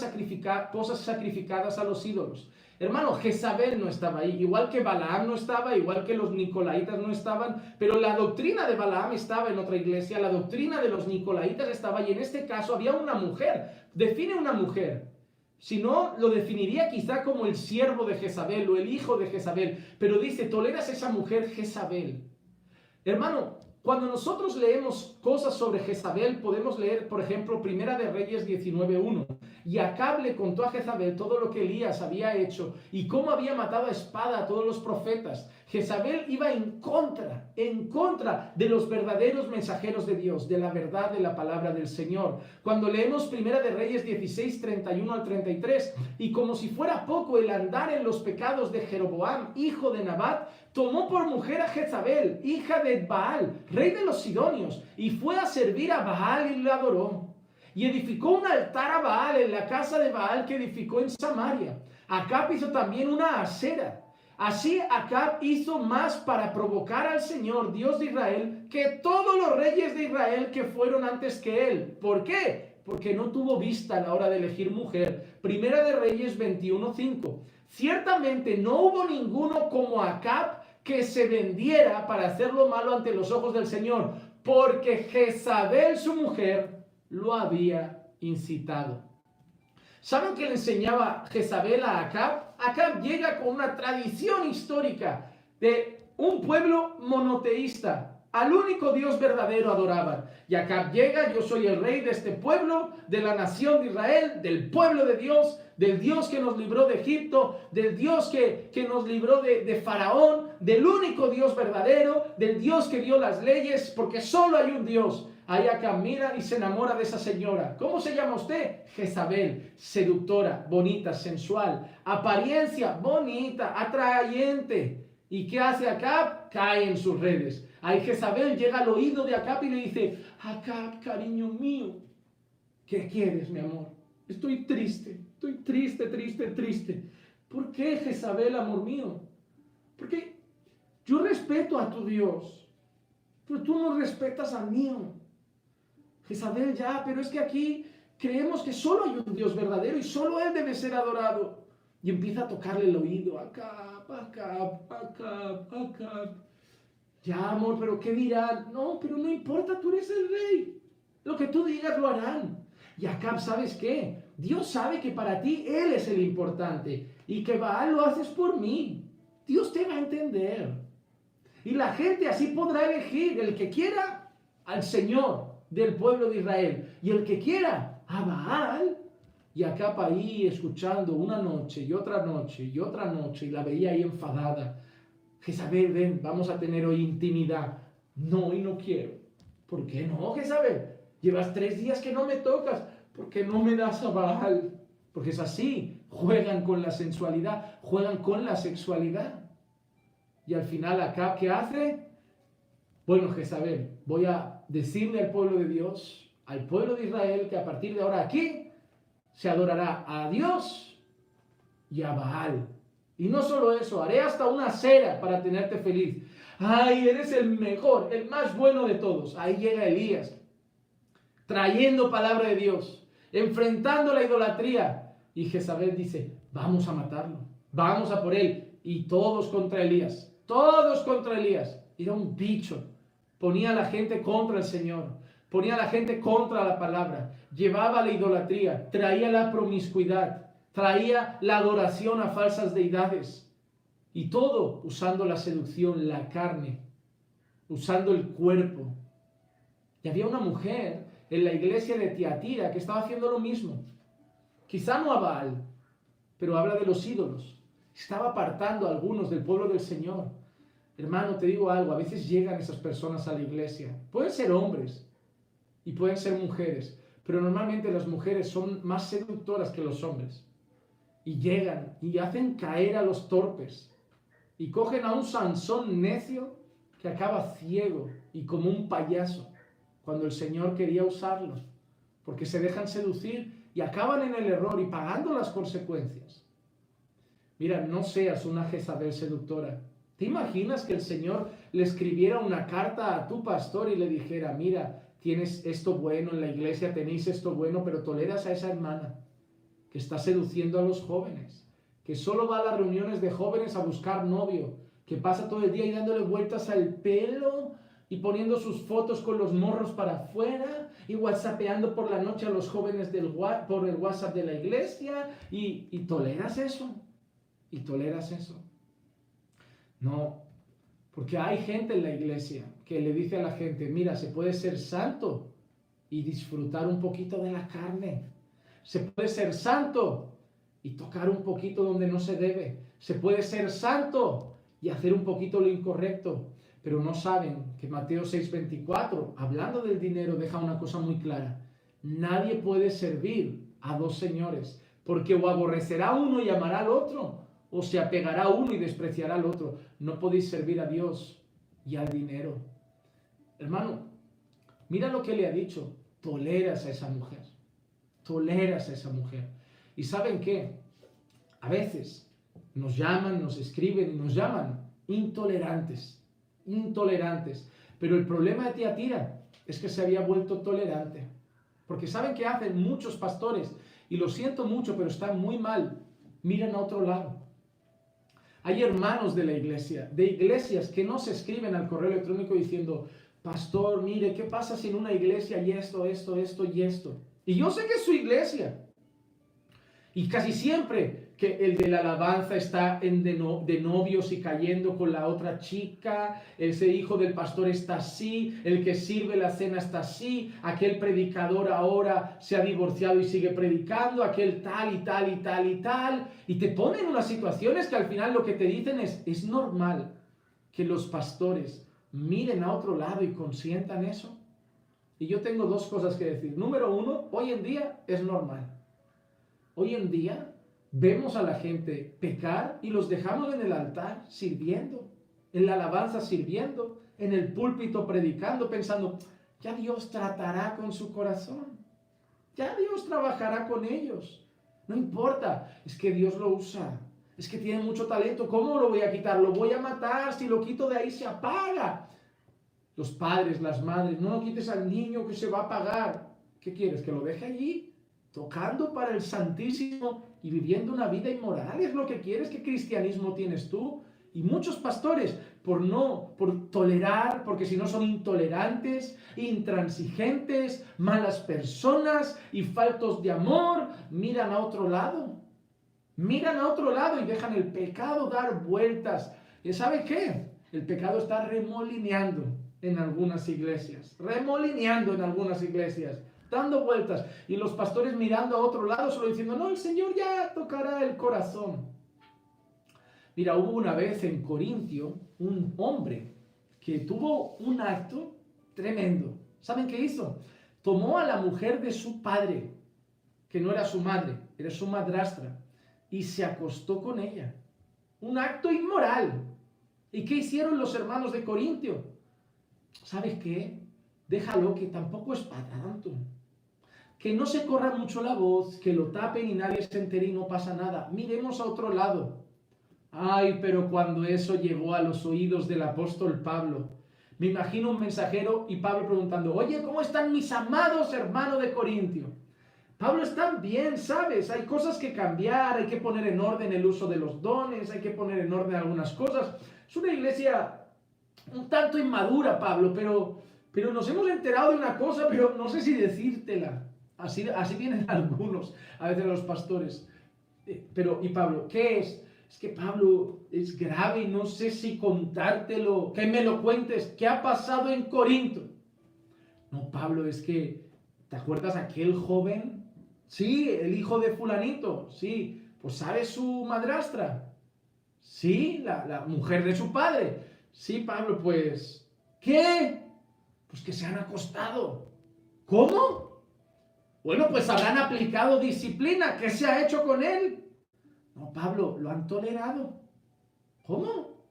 cosas sacrificadas a los ídolos. Hermano, Jezabel no estaba ahí, igual que Balaam no estaba, igual que los nicolaitas no estaban, pero la doctrina de Balaam estaba en otra iglesia, la doctrina de los nicolaitas estaba, y en este caso había una mujer. Define una mujer. Si no, lo definiría quizá como el siervo de Jezabel o el hijo de Jezabel, pero dice, toleras a esa mujer Jezabel. Hermano, cuando nosotros leemos cosas sobre Jezabel, podemos leer, por ejemplo, Primera de Reyes 19:1. Y Acab le contó a Jezabel todo lo que Elías había hecho y cómo había matado a espada a todos los profetas. Jezabel iba en contra de los verdaderos mensajeros de Dios, de la verdad de la palabra del Señor. Cuando leemos Primera de Reyes 16:31 al 33, y como si fuera poco el andar en los pecados de Jeroboam, hijo de Nabat, tomó por mujer a Jezabel, hija de Baal, rey de los Sidonios, y fue a servir a Baal y le adoró. Y edificó un altar a Baal en la casa de Baal que edificó en Samaria. Acab hizo también una acera. Así Acab hizo más para provocar al Señor, Dios de Israel, que todos los reyes de Israel que fueron antes que él. ¿Por qué? Porque no tuvo vista a la hora de elegir mujer. Primera de Reyes 21:5. Ciertamente no hubo ninguno como Acab que se vendiera para hacer lo malo ante los ojos del Señor, porque Jezabel, su mujer, lo había incitado. ¿Saben qué le enseñaba Jezabel a Acab? Acab llega con una tradición histórica de un pueblo monoteísta. Al único Dios verdadero adoraban. Y Acab llega, yo soy el rey de este pueblo, de la nación de Israel, del pueblo de Dios, del Dios que nos libró de Egipto, del Dios que nos libró de Faraón, del único Dios verdadero, del Dios que dio las leyes, porque solo hay un Dios. Ahí Acab mira y se enamora de esa señora. ¿Cómo se llama usted? Jezabel, seductora, bonita, sensual, apariencia bonita, atrayente. ¿Y qué hace Acab? Cae en sus redes. Ahí Jezabel llega al oído de Acab y le dice, Acab, cariño mío, ¿qué quieres, mi amor? Estoy triste. ¿Por qué, Jezabel, amor mío? Porque yo respeto a tu Dios, pero tú no respetas al mío. Jezabel, ya, pero es que aquí creemos que solo hay un Dios verdadero y solo Él debe ser adorado. Y empieza a tocarle el oído, Acab. Ya, amor, pero ¿qué dirán? No, pero no importa, tú eres el rey. Lo que tú digas lo harán. Y Acab, ¿sabes qué? Dios sabe que para ti Él es el importante y que Baal lo haces por mí. Dios te va a entender. Y la gente así podrá elegir el que quiera al Señor del pueblo de Israel. Y el que quiera a Baal. Y acaba ahí escuchando una noche y otra noche y otra noche. Y la veía ahí enfadada. Jezabel, ven, vamos a tener hoy intimidad. No, y no quiero. ¿Por qué no, Jezabel? Llevas 3 días que no me tocas. ¿Por qué no me das a Baal? Porque es así. Juegan con la sensualidad, juegan con la sexualidad. Y al final acá, ¿qué hace? Bueno, Jezabel, voy a decirle al pueblo de Dios, al pueblo de Israel, que a partir de ahora aquí se adorará a Dios y a Baal. Y no solo eso, haré hasta una cera para tenerte feliz. ¡Ay, eres el mejor, el más bueno de todos! Ahí llega Elías, trayendo palabra de Dios, enfrentando la idolatría. Y Jezabel dice, vamos a matarlo, vamos a por él. Y todos contra Elías, todos contra Elías. Era un bicho, ponía a la gente contra el Señor, ponía a la gente contra la palabra, llevaba la idolatría, traía la promiscuidad, traía la adoración a falsas deidades. Y todo usando la seducción, la carne, usando el cuerpo. Y había una mujer en la iglesia de Tiatira que estaba haciendo lo mismo. Quizá no a Baal, pero habla de los ídolos. Estaba apartando a algunos del pueblo del Señor. Hermano, te digo algo, a veces llegan esas personas a la iglesia. Pueden ser hombres y pueden ser mujeres, pero normalmente las mujeres son más seductoras que los hombres. Y llegan y hacen caer a los torpes. Y cogen a un Sansón necio que acaba ciego y como un payaso cuando el Señor quería usarlo. Porque se dejan seducir y acaban en el error y pagando las consecuencias. Mira, no seas una Jezabel seductora. ¿Te imaginas que el Señor le escribiera una carta a tu pastor y le dijera, mira, tienes esto bueno en la iglesia, tenéis esto bueno, pero toleras a esa hermana que está seduciendo a los jóvenes, que solo va a las reuniones de jóvenes a buscar novio, que pasa todo el día y dándole vueltas al pelo y poniendo sus fotos con los morros para afuera y whatsappeando por la noche a los jóvenes por el WhatsApp de la iglesia y toleras eso? ¿Y toleras eso? No, porque hay gente en la iglesia que le dice a la gente, mira, se puede ser santo y disfrutar un poquito de la carne. Se puede ser santo y tocar un poquito donde no se debe. Se puede ser santo y hacer un poquito lo incorrecto. Pero no saben que Mateo 6:24, hablando del dinero, deja una cosa muy clara. Nadie puede servir a 2 señores, porque o aborrecerá a uno y amará al otro, o se apegará a uno y despreciará al otro. No podéis servir a Dios y al dinero. Hermano, mira lo que le ha dicho. Toleras a esa mujer. Toleras a esa mujer. ¿Y saben qué? A veces nos llaman, nos escriben y nos llaman intolerantes. Intolerantes. Pero el problema de Tiatira es que se había vuelto tolerante. Porque ¿saben qué hacen muchos pastores? Y lo siento mucho, pero están muy mal. Miran a otro lado. Hay hermanos de la iglesia, de iglesias que no se escriben al correo electrónico diciendo, pastor, mire, ¿qué pasa si en una iglesia y esto y esto? Y yo sé que es su iglesia. Y casi siempre que el de la alabanza está de novios y cayendo con la otra chica, ese hijo del pastor está así, el que sirve la cena está así, aquel predicador ahora se ha divorciado y sigue predicando, aquel tal y tal y tal y tal, y te ponen unas situaciones que al final lo que te dicen es normal que los pastores miren a otro lado y consientan eso. Y yo tengo 2 cosas que decir. Número 1, hoy en día es normal. Hoy en día vemos a la gente pecar y los dejamos en el altar sirviendo, en la alabanza sirviendo, en el púlpito predicando, pensando, ya Dios tratará con su corazón, ya Dios trabajará con ellos. No importa, es que Dios lo usa, es que tiene mucho talento, ¿cómo lo voy a quitar? Lo voy a matar, si lo quito de ahí se apaga. Los padres, las madres, no lo quites al niño que se va a apagar. ¿Qué quieres? ¿Que lo deje allí? Tocando para el Santísimo y viviendo una vida inmoral. ¿Es lo que quieres? ¿Qué cristianismo tienes tú? Y muchos pastores, por tolerar, porque si no son intolerantes, intransigentes, malas personas y faltos de amor, miran a otro lado. Miran a otro lado y dejan el pecado dar vueltas. ¿Y sabe qué? El pecado está remolineando en algunas iglesias, remolineando en algunas iglesias, dando vueltas, y los pastores mirando a otro lado, solo diciendo, no, el Señor ya tocará el corazón. Mira, hubo una vez en Corintio un hombre que tuvo un acto tremendo. ¿Saben qué hizo? Tomó a la mujer de su padre, que no era su madre, era su madrastra, y se acostó con ella. Un acto inmoral. ¿Y qué hicieron los hermanos de Corintio? ¿Sabes qué? Déjalo, que tampoco es para tanto. Que no se corra mucho la voz, que lo tapen y nadie se entere y no pasa nada. Miremos a otro lado. Ay, pero cuando eso llegó a los oídos del apóstol Pablo, me imagino un mensajero y Pablo preguntando, oye, ¿cómo están mis amados hermanos de Corintio? Pablo, están bien, ¿sabes? Hay cosas que cambiar, hay que poner en orden el uso de los dones, hay que poner en orden algunas cosas. Es una iglesia un tanto inmadura, Pablo, pero nos hemos enterado de una cosa, pero no sé si decírtela. Así vienen algunos, a veces los pastores. Y Pablo, ¿qué es? Es que Pablo, es grave y no sé si contártelo, que me lo cuentes, ¿qué ha pasado en Corinto? No, Pablo, es que, ¿te acuerdas aquel joven? Sí, el hijo de fulanito, sí, pues ¿sabes su madrastra? Sí, la mujer de su padre. Sí, Pablo, pues, ¿qué? Pues que se han acostado. ¿Cómo? Bueno, pues habrán aplicado disciplina. ¿Qué se ha hecho con él? No, Pablo, lo han tolerado. ¿Cómo?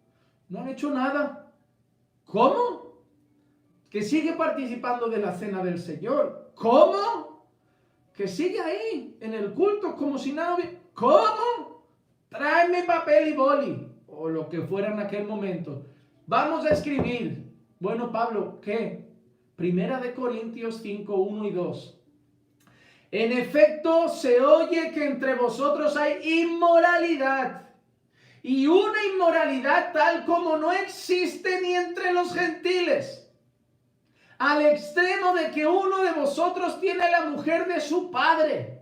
No han hecho nada. ¿Cómo? Que sigue participando de la cena del Señor. ¿Cómo? Que sigue ahí, en el culto, como si nada hubiera... ¿Cómo? Tráeme papel y boli, o lo que fuera en aquel momento. Vamos a escribir. Bueno, Pablo, ¿qué? Primera de Corintios 5, 1 y 2. En efecto, se oye que entre vosotros hay inmoralidad, y una inmoralidad tal como no existe ni entre los gentiles, al extremo de que uno de vosotros tiene a la mujer de su padre.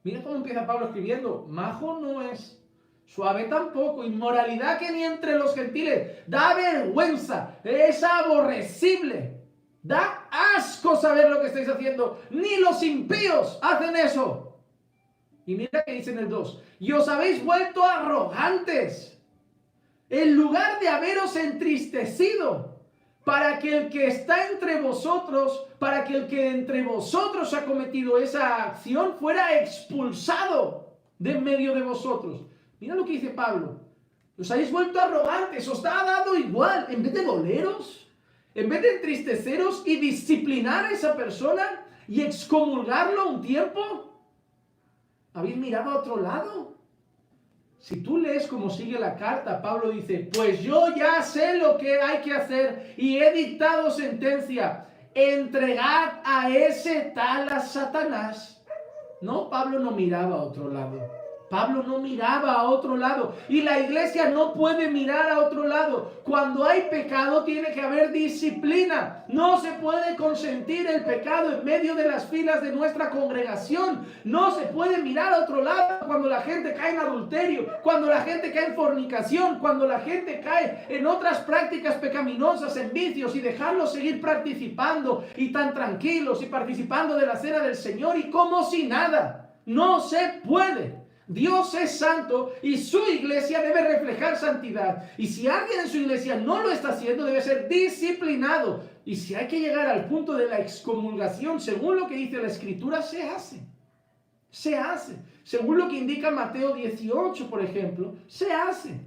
Mira cómo empieza Pablo escribiendo. Majo no es, suave tampoco, inmoralidad que ni entre los gentiles. Da vergüenza, es aborrecible. Da asco saber lo que estáis haciendo. Ni los impíos hacen eso. Y mira que dice en el 2. Y os habéis vuelto arrogantes, en lugar de haberos entristecido, para que el que está entre vosotros, para que el que entre vosotros ha cometido esa acción fuera expulsado de en medio de vosotros. Mira lo que dice Pablo. Os habéis vuelto arrogantes, os ha dado igual, en vez de doleros, en vez de entristeceros y disciplinar a esa persona y excomulgarlo un tiempo, habéis mirado a otro lado. Si tú lees cómo sigue la carta, Pablo dice, pues yo ya sé lo que hay que hacer y he dictado sentencia. Entregad a ese tal a Satanás. No, Pablo no miraba a otro lado. Pablo no miraba a otro lado. Y la iglesia no puede mirar a otro lado. Cuando hay pecado tiene que haber disciplina. No se puede consentir el pecado en medio de las filas de nuestra congregación. No se puede mirar a otro lado cuando la gente cae en adulterio, cuando la gente cae en fornicación, cuando la gente cae en otras prácticas pecaminosas, en vicios, y dejarlos seguir participando y tan tranquilos y participando de la cena del Señor y como si nada. No se puede. Dios es santo y su iglesia debe reflejar santidad. Y si alguien en su iglesia no lo está haciendo, debe ser disciplinado. Y si hay que llegar al punto de la excomulgación, según lo que dice la Escritura, se hace. Se hace. Según lo que indica Mateo 18, por ejemplo, se hace.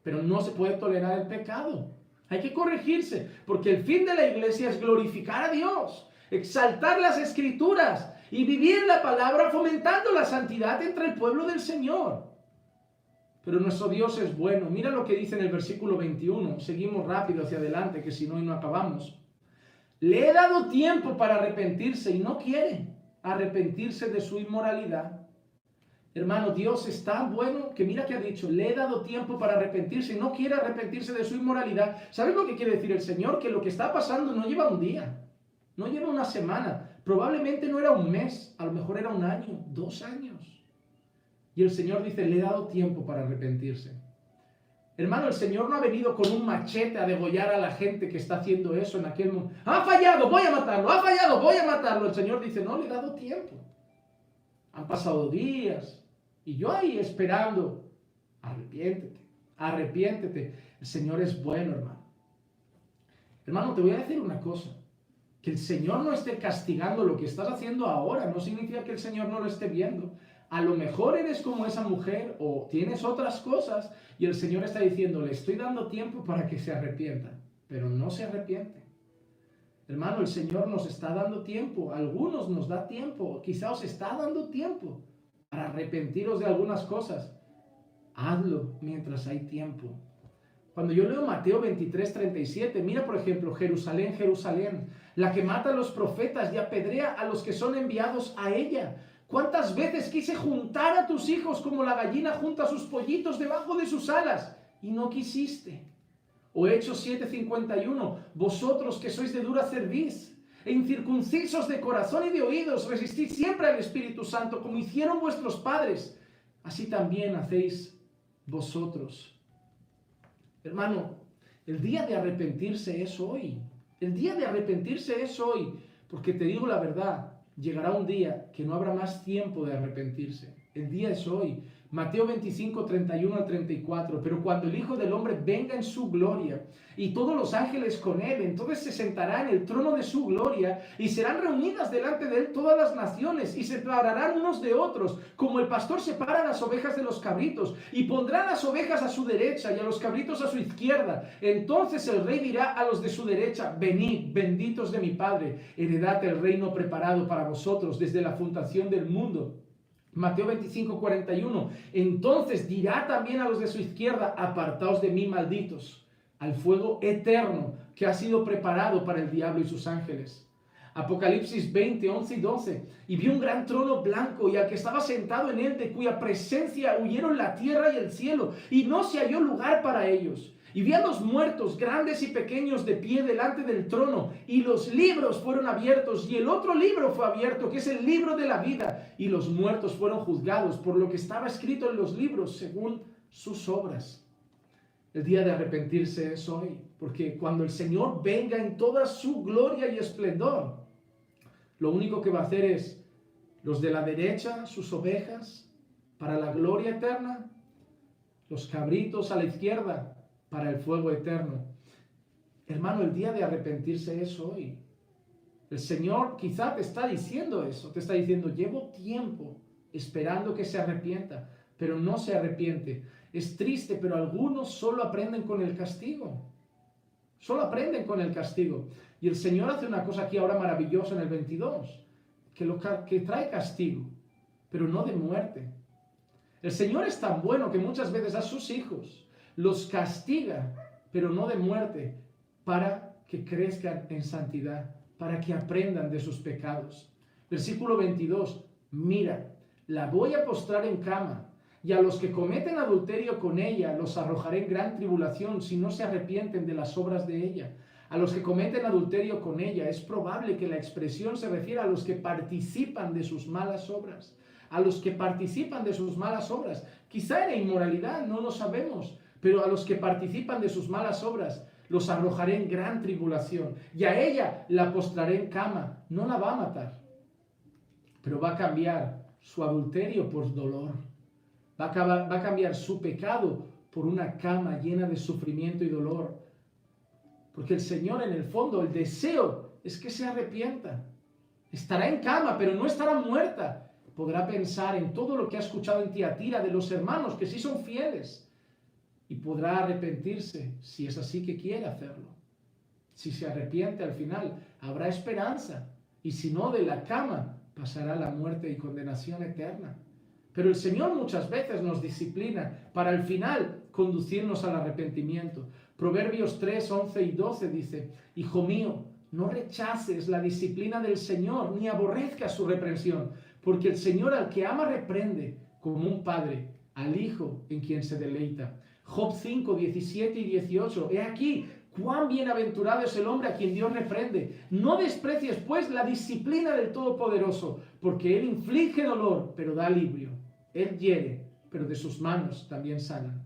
Pero no se puede tolerar el pecado. Hay que corregirse, porque el fin de la iglesia es glorificar a Dios, exaltar las Escrituras y vivir la palabra fomentando la santidad entre el pueblo del Señor. Pero nuestro Dios es bueno. Mira lo que dice en el versículo 21. Seguimos rápido hacia adelante, que si no, no acabamos. Le he dado tiempo para arrepentirse y no quiere arrepentirse de su inmoralidad. Hermano, Dios es tan bueno que mira que ha dicho, le he dado tiempo para arrepentirse y no quiere arrepentirse de su inmoralidad. ¿Sabes lo que quiere decir el Señor? Que lo que está pasando no lleva un día, no lleva una semana. Probablemente no era un mes, a lo mejor era un año, 2 años. Y el Señor dice, le he dado tiempo para arrepentirse. Hermano, el Señor no ha venido con un machete a degollar a la gente que está haciendo eso en aquel mundo. Ha fallado, voy a matarlo, ha fallado, voy a matarlo. El Señor dice, no, le he dado tiempo. Han pasado días y yo ahí esperando. Arrepiéntete, arrepiéntete. El Señor es bueno, hermano. Hermano, te voy a decir una cosa. Que el Señor no esté castigando lo que estás haciendo ahora no significa que el Señor no lo esté viendo. A lo mejor eres como esa mujer o tienes otras cosas y el Señor está diciendo, le estoy dando tiempo para que se arrepienta, pero no se arrepiente. Hermano, el Señor nos está dando tiempo, a algunos nos da tiempo, quizá os está dando tiempo para arrepentiros de algunas cosas. Hazlo mientras hay tiempo. Cuando yo leo Mateo 23:37, mira por ejemplo, Jerusalén, Jerusalén, la que mata a los profetas y apedrea a los que son enviados a ella. ¿Cuántas veces quise juntar a tus hijos como la gallina junta sus pollitos debajo de sus alas y no quisiste? O Hechos 7:51, vosotros que sois de dura cerviz e incircuncisos de corazón y de oídos, resistid siempre al Espíritu Santo como hicieron vuestros padres, así también hacéis vosotros. Hermano, el día de arrepentirse es hoy. El día de arrepentirse es hoy. Porque te digo la verdad, llegará un día que no habrá más tiempo de arrepentirse. El día es hoy. Mateo 25:31-34. Pero cuando el Hijo del Hombre venga en su gloria y todos los ángeles con él, entonces se sentará en el trono de su gloria y serán reunidas delante de él todas las naciones y se separarán unos de otros, como el pastor separa las ovejas de los cabritos, y pondrá las ovejas a su derecha y a los cabritos a su izquierda. Entonces el rey dirá a los de su derecha, venid, benditos de mi Padre, heredad el reino preparado para vosotros desde la fundación del mundo. Mateo 25:41, entonces dirá también a los de su izquierda, apartaos de mí, malditos, al fuego eterno que ha sido preparado para el diablo y sus ángeles. Apocalipsis 20:11-12, y vi un gran trono blanco y al que estaba sentado en él, de cuya presencia huyeron la tierra y el cielo, y no se halló lugar para ellos. Y vi a los muertos, grandes y pequeños, de pie delante del trono, y los libros fueron abiertos, y el otro libro fue abierto, que es el libro de la vida, y los muertos fueron juzgados por lo que estaba escrito en los libros, según sus obras. El día de arrepentirse es hoy, porque cuando el Señor venga en toda su gloria y esplendor, lo único que va a hacer es, los de la derecha, sus ovejas, para la gloria eterna, los cabritos a la izquierda, para el fuego eterno. Hermano, el día de arrepentirse es hoy. El Señor quizá te está diciendo eso, te está diciendo, llevo tiempo esperando que se arrepienta, pero no se arrepiente. Es triste, pero algunos solo aprenden con el castigo. Solo aprenden con el castigo. Y el Señor hace una cosa aquí ahora maravillosa en el 22, que trae castigo, pero no de muerte. El Señor es tan bueno que muchas veces a sus hijos los castiga, pero no de muerte, para que crezcan en santidad, para que aprendan de sus pecados. Versículo 22, mira, la voy a postrar en cama, y a los que cometen adulterio con ella los arrojaré en gran tribulación si no se arrepienten de las obras de ella. A los que cometen adulterio con ella, es probable que la expresión se refiera a los que participan de sus malas obras. A los que participan de sus malas obras. Quizá era inmoralidad, no lo sabemos. Pero a los que participan de sus malas obras, los arrojaré en gran tribulación. Y a ella la postraré en cama. No la va a matar, pero va a cambiar su adulterio por dolor. Va a cambiar su pecado por una cama llena de sufrimiento y dolor. Porque el Señor, en el fondo, el deseo es que se arrepienta. Estará en cama, pero no estará muerta. Podrá pensar en todo lo que ha escuchado en Tiatira de los hermanos, que sí son fieles. Y podrá arrepentirse, si es así que quiere hacerlo. Si se arrepiente al final, habrá esperanza. Y si no, de la cama pasará la muerte y condenación eterna. Pero el Señor muchas veces nos disciplina para al final conducirnos al arrepentimiento. Proverbios 3, 11 y 12 dice, Hijo mío, no rechaces la disciplina del Señor, ni aborrezcas su reprensión, porque el Señor al que ama reprende, como un padre al hijo en quien se deleita. Job 5, 17 y 18. He aquí, cuán bienaventurado es el hombre a quien Dios reprende. No desprecies, pues, la disciplina del Todopoderoso, porque Él inflige dolor, pero da alivio. Él hiere, pero de sus manos también sanan.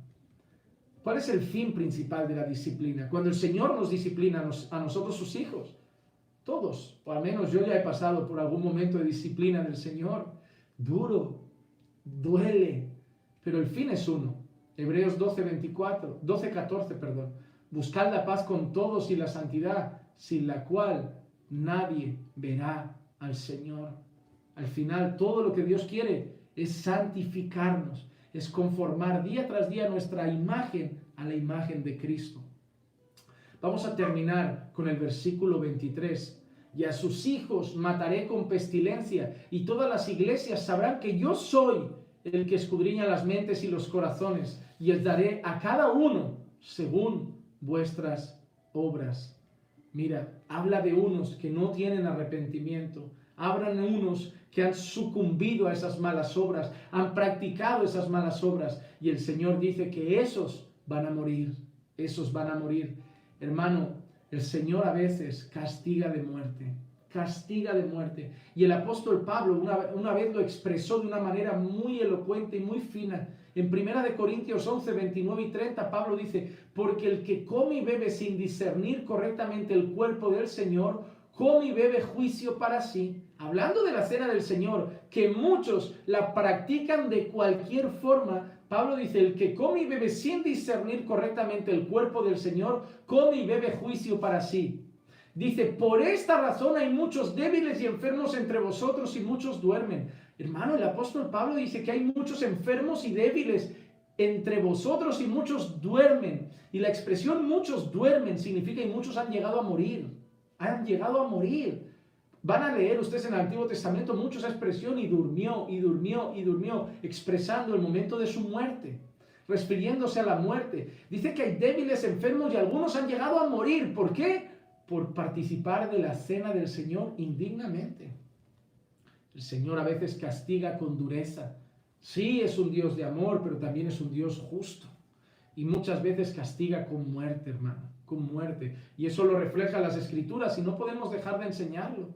¿Cuál es el fin principal de la disciplina? Cuando el Señor nos disciplina a nosotros, sus hijos, todos, o al menos yo ya he pasado por algún momento de disciplina del Señor, duro, duele, pero el fin es uno. Hebreos 12:14, perdón. Buscad la paz con todos y la santidad, sin la cual nadie verá al Señor. Al final, todo lo que Dios quiere es santificarnos, es conformar día tras día nuestra imagen a la imagen de Cristo. Vamos a terminar con el versículo 23. Y a sus hijos mataré con pestilencia, y todas las iglesias sabrán que yo soy el que escudriña las mentes y los corazones, y os daré a cada uno según vuestras obras. Mira, habla de unos que no tienen arrepentimiento, hablan de unos que han sucumbido a esas malas obras, han practicado esas malas obras, y el Señor dice que esos van a morir, esos van a morir. Hermano, el Señor a veces castiga de muerte, y el apóstol Pablo una vez lo expresó de una manera muy elocuente y muy fina. En 1 Corintios 11, 29 y 30, Pablo dice: porque el que come y bebe sin discernir correctamente el cuerpo del Señor, come y bebe juicio para sí. Hablando de la cena del Señor, que muchos la practican de cualquier forma, Pablo dice: el que come y bebe sin discernir correctamente el cuerpo del Señor, come y bebe juicio para sí. Dice: por esta razón hay muchos débiles y enfermos entre vosotros, y muchos duermen. Hermano, el apóstol Pablo dice que hay muchos enfermos y débiles entre vosotros, y muchos duermen. Y la expresión muchos duermen significa y muchos han llegado a morir. Han llegado a morir. Van a leer ustedes en el Antiguo Testamento mucho esa expresión: y durmió, y durmió, y durmió, expresando el momento de su muerte, refiriéndose a la muerte. Dice que hay débiles, enfermos, y algunos han llegado a morir. ¿Por qué? Por participar de la cena del Señor indignamente. El Señor a veces castiga con dureza. Sí, es un Dios de amor, pero también es un Dios justo. Y muchas veces castiga con muerte, hermano, con muerte. Y eso lo refleja las Escrituras, y no podemos dejar de enseñarlo.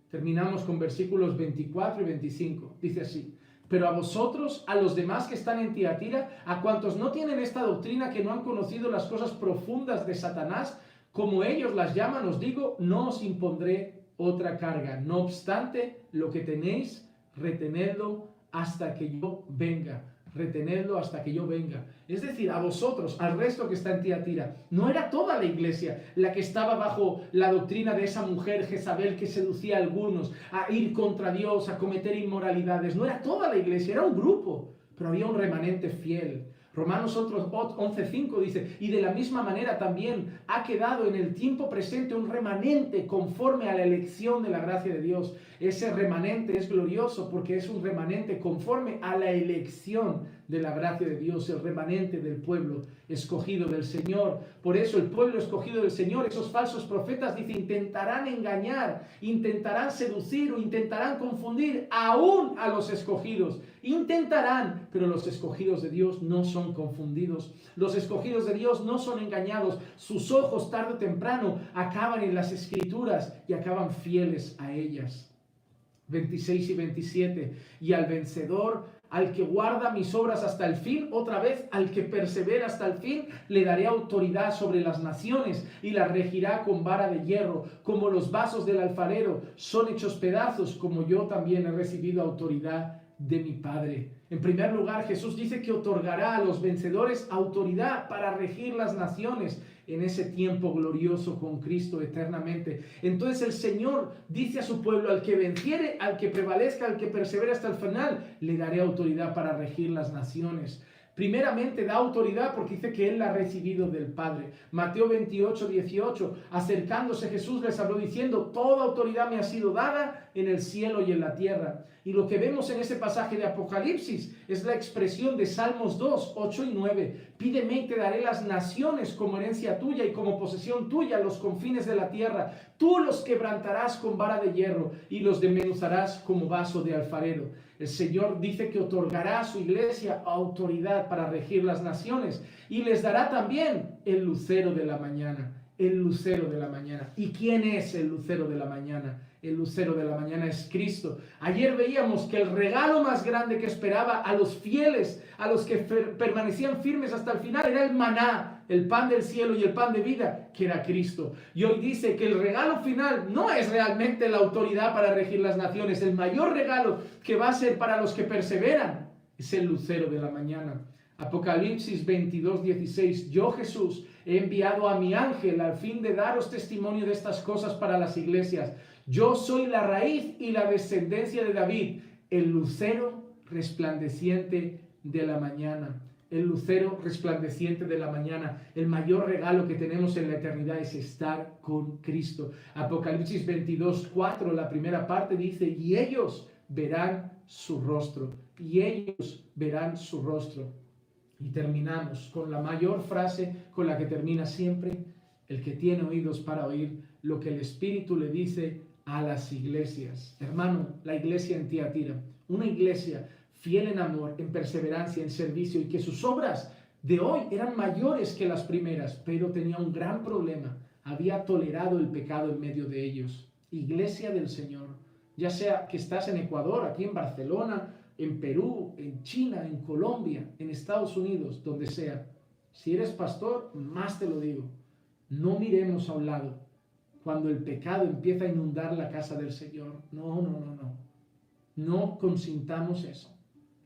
Terminamos con versículos 24 y 25. Dice así: pero a vosotros, a los demás que están en Tiatira, a cuantos no tienen esta doctrina, que no han conocido las cosas profundas de Satanás, como ellos las llaman, os digo, no os impondré otra carga. No obstante, lo que tenéis, retenedlo hasta que yo venga. Retenedlo hasta que yo venga. Es decir, a vosotros, al resto que está en Tiatira. No era toda la iglesia la que estaba bajo la doctrina de esa mujer Jezabel que seducía a algunos a ir contra Dios, a cometer inmoralidades. No era toda la iglesia, era un grupo, pero había un remanente fiel. Romanos 11:5 dice: y de la misma manera también ha quedado en el tiempo presente un remanente conforme a la elección de la gracia de Dios. Ese remanente es glorioso porque es un remanente conforme a la elección de la gracia de Dios, el remanente del pueblo escogido del Señor. Por eso el pueblo escogido del Señor, esos falsos profetas, dice, intentarán engañar, intentarán seducir o intentarán confundir aún a los escogidos. Intentarán, pero los escogidos de Dios no son confundidos. Los escogidos de Dios no son engañados. Sus ojos tarde o temprano acaban en las Escrituras y acaban fieles a ellas. 26 y 27. Y al vencedor, al que guarda mis obras hasta el fin, otra vez, al que persevera hasta el fin, le daré autoridad sobre las naciones y las regirá con vara de hierro, como los vasos del alfarero son hechos pedazos, como yo también he recibido autoridad de mi Padre. En primer lugar, Jesús dice que otorgará a los vencedores autoridad para regir las naciones en ese tiempo glorioso con Cristo eternamente. Entonces el Señor dice a su pueblo: al que venciere, al que prevalezca, al que persevere hasta el final, le daré autoridad para regir las naciones. Primeramente da autoridad porque dice que Él la ha recibido del Padre. Mateo 28, 18, acercándose Jesús les habló diciendo: toda autoridad me ha sido dada en el cielo y en la tierra. Y lo que vemos en ese pasaje de Apocalipsis es la expresión de Salmos 2, 8 y 9. Pídeme y te daré las naciones como herencia tuya y como posesión tuya los confines de la tierra. Tú los quebrantarás con vara de hierro y los desmenuzarás como vaso de alfarero. El Señor dice que otorgará a su iglesia autoridad para regir las naciones y les dará también el lucero de la mañana. El lucero de la mañana. ¿Y quién es el lucero de la mañana? El lucero de la mañana es Cristo. Ayer veíamos que el regalo más grande que esperaba a los fieles, a los que permanecían firmes hasta el final, era el maná, el pan del cielo y el pan de vida, que era Cristo. Y hoy dice que el regalo final no es realmente la autoridad para regir las naciones. El mayor regalo que va a ser para los que perseveran es el lucero de la mañana. Apocalipsis 22:16. Yo, Jesús, he enviado a mi ángel al fin de daros testimonio de estas cosas para las iglesias. Yo soy la raíz y la descendencia de David, el lucero resplandeciente de la mañana. El lucero resplandeciente de la mañana. El mayor regalo que tenemos en la eternidad es estar con Cristo. Apocalipsis 22:4, la primera parte dice, y ellos verán su rostro. Y ellos verán su rostro. Y terminamos con la mayor frase con la que termina siempre: el que tiene oídos para oír lo que el Espíritu le dice a las iglesias. Hermano, la iglesia en Tiatira, una iglesia fiel en amor, en perseverancia, en servicio, y que sus obras de hoy eran mayores que las primeras, pero tenía un gran problema: había tolerado el pecado en medio de ellos. Iglesia del Señor, ya sea que estás en Ecuador, aquí en Barcelona, en Perú, en China, en Colombia, en Estados Unidos, donde sea. Si eres pastor, más te lo digo, no miremos a un lado cuando el pecado empieza a inundar la casa del Señor. No consintamos eso.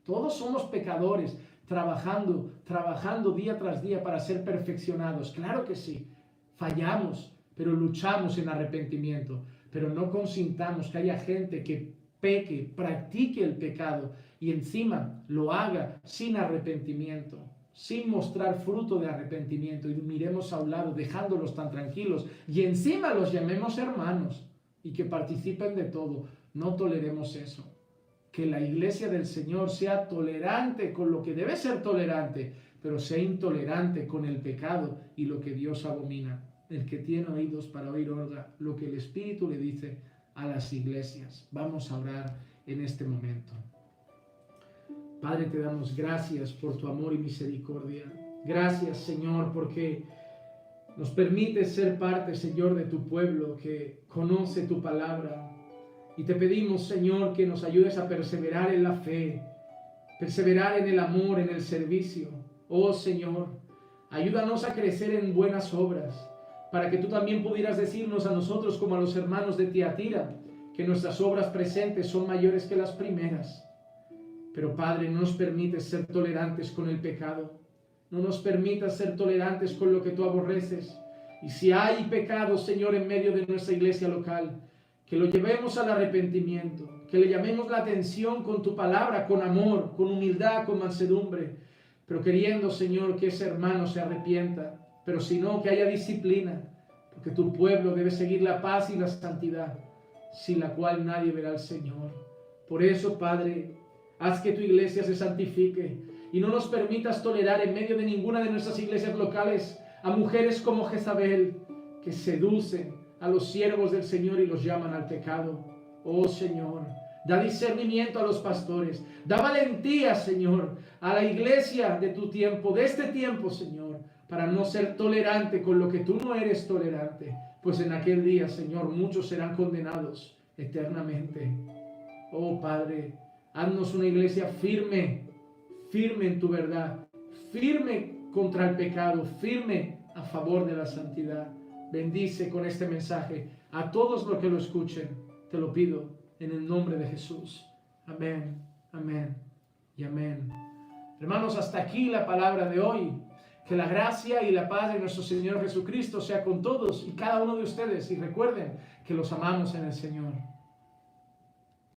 Todos somos pecadores, trabajando día tras día para ser perfeccionados. Claro que sí, fallamos, pero luchamos en arrepentimiento. Pero no consintamos que haya gente que peque, practique el pecado y encima lo haga sin arrepentimiento, sin mostrar fruto de arrepentimiento, y miremos a un lado dejándolos tan tranquilos y encima los llamemos hermanos y que participen de todo. No toleremos eso. Que la iglesia del Señor sea tolerante con lo que debe ser tolerante, pero sea intolerante con el pecado y lo que Dios abomina. El que tiene oídos para oír, oiga lo que el Espíritu le dice a las iglesias. Vamos a orar en este momento. Padre, te damos gracias por tu amor y misericordia. Gracias, Señor, porque nos permites ser parte, Señor, de tu pueblo que conoce tu palabra. Y te pedimos, Señor, que nos ayudes a perseverar en la fe, perseverar en el amor, en el servicio. Oh, Señor, ayúdanos a crecer en buenas obras, para que tú también pudieras decirnos a nosotros como a los hermanos de Tiatira, que nuestras obras presentes son mayores que las primeras. Pero Padre, no nos permites ser tolerantes con el pecado, no nos permitas ser tolerantes con lo que tú aborreces. Y si hay pecado, Señor, en medio de nuestra iglesia local, que lo llevemos al arrepentimiento, que le llamemos la atención con tu palabra, con amor, con humildad, con mansedumbre, pero queriendo, Señor, que ese hermano se arrepienta. Pero si no, que haya disciplina, porque tu pueblo debe seguir la paz y la santidad, sin la cual nadie verá al Señor. Por eso, Padre, haz que tu iglesia se santifique y no nos permitas tolerar en medio de ninguna de nuestras iglesias locales a mujeres como Jezabel, que seducen a los siervos del Señor y los llaman al pecado. Oh Señor, da discernimiento a los pastores, da valentía, Señor, a la iglesia de tu tiempo, de este tiempo, Señor, para no ser tolerante con lo que tú no eres tolerante, pues en aquel día, Señor, muchos serán condenados eternamente. Oh Padre, haznos una iglesia firme, firme en tu verdad, firme contra el pecado, firme a favor de la santidad. Bendice con este mensaje a todos los que lo escuchen. Te lo pido en el nombre de Jesús. Amén, amén y amén. Hermanos, hasta aquí la palabra de hoy. Que la gracia y la paz de nuestro Señor Jesucristo sea con todos y cada uno de ustedes. Y recuerden que los amamos en el Señor.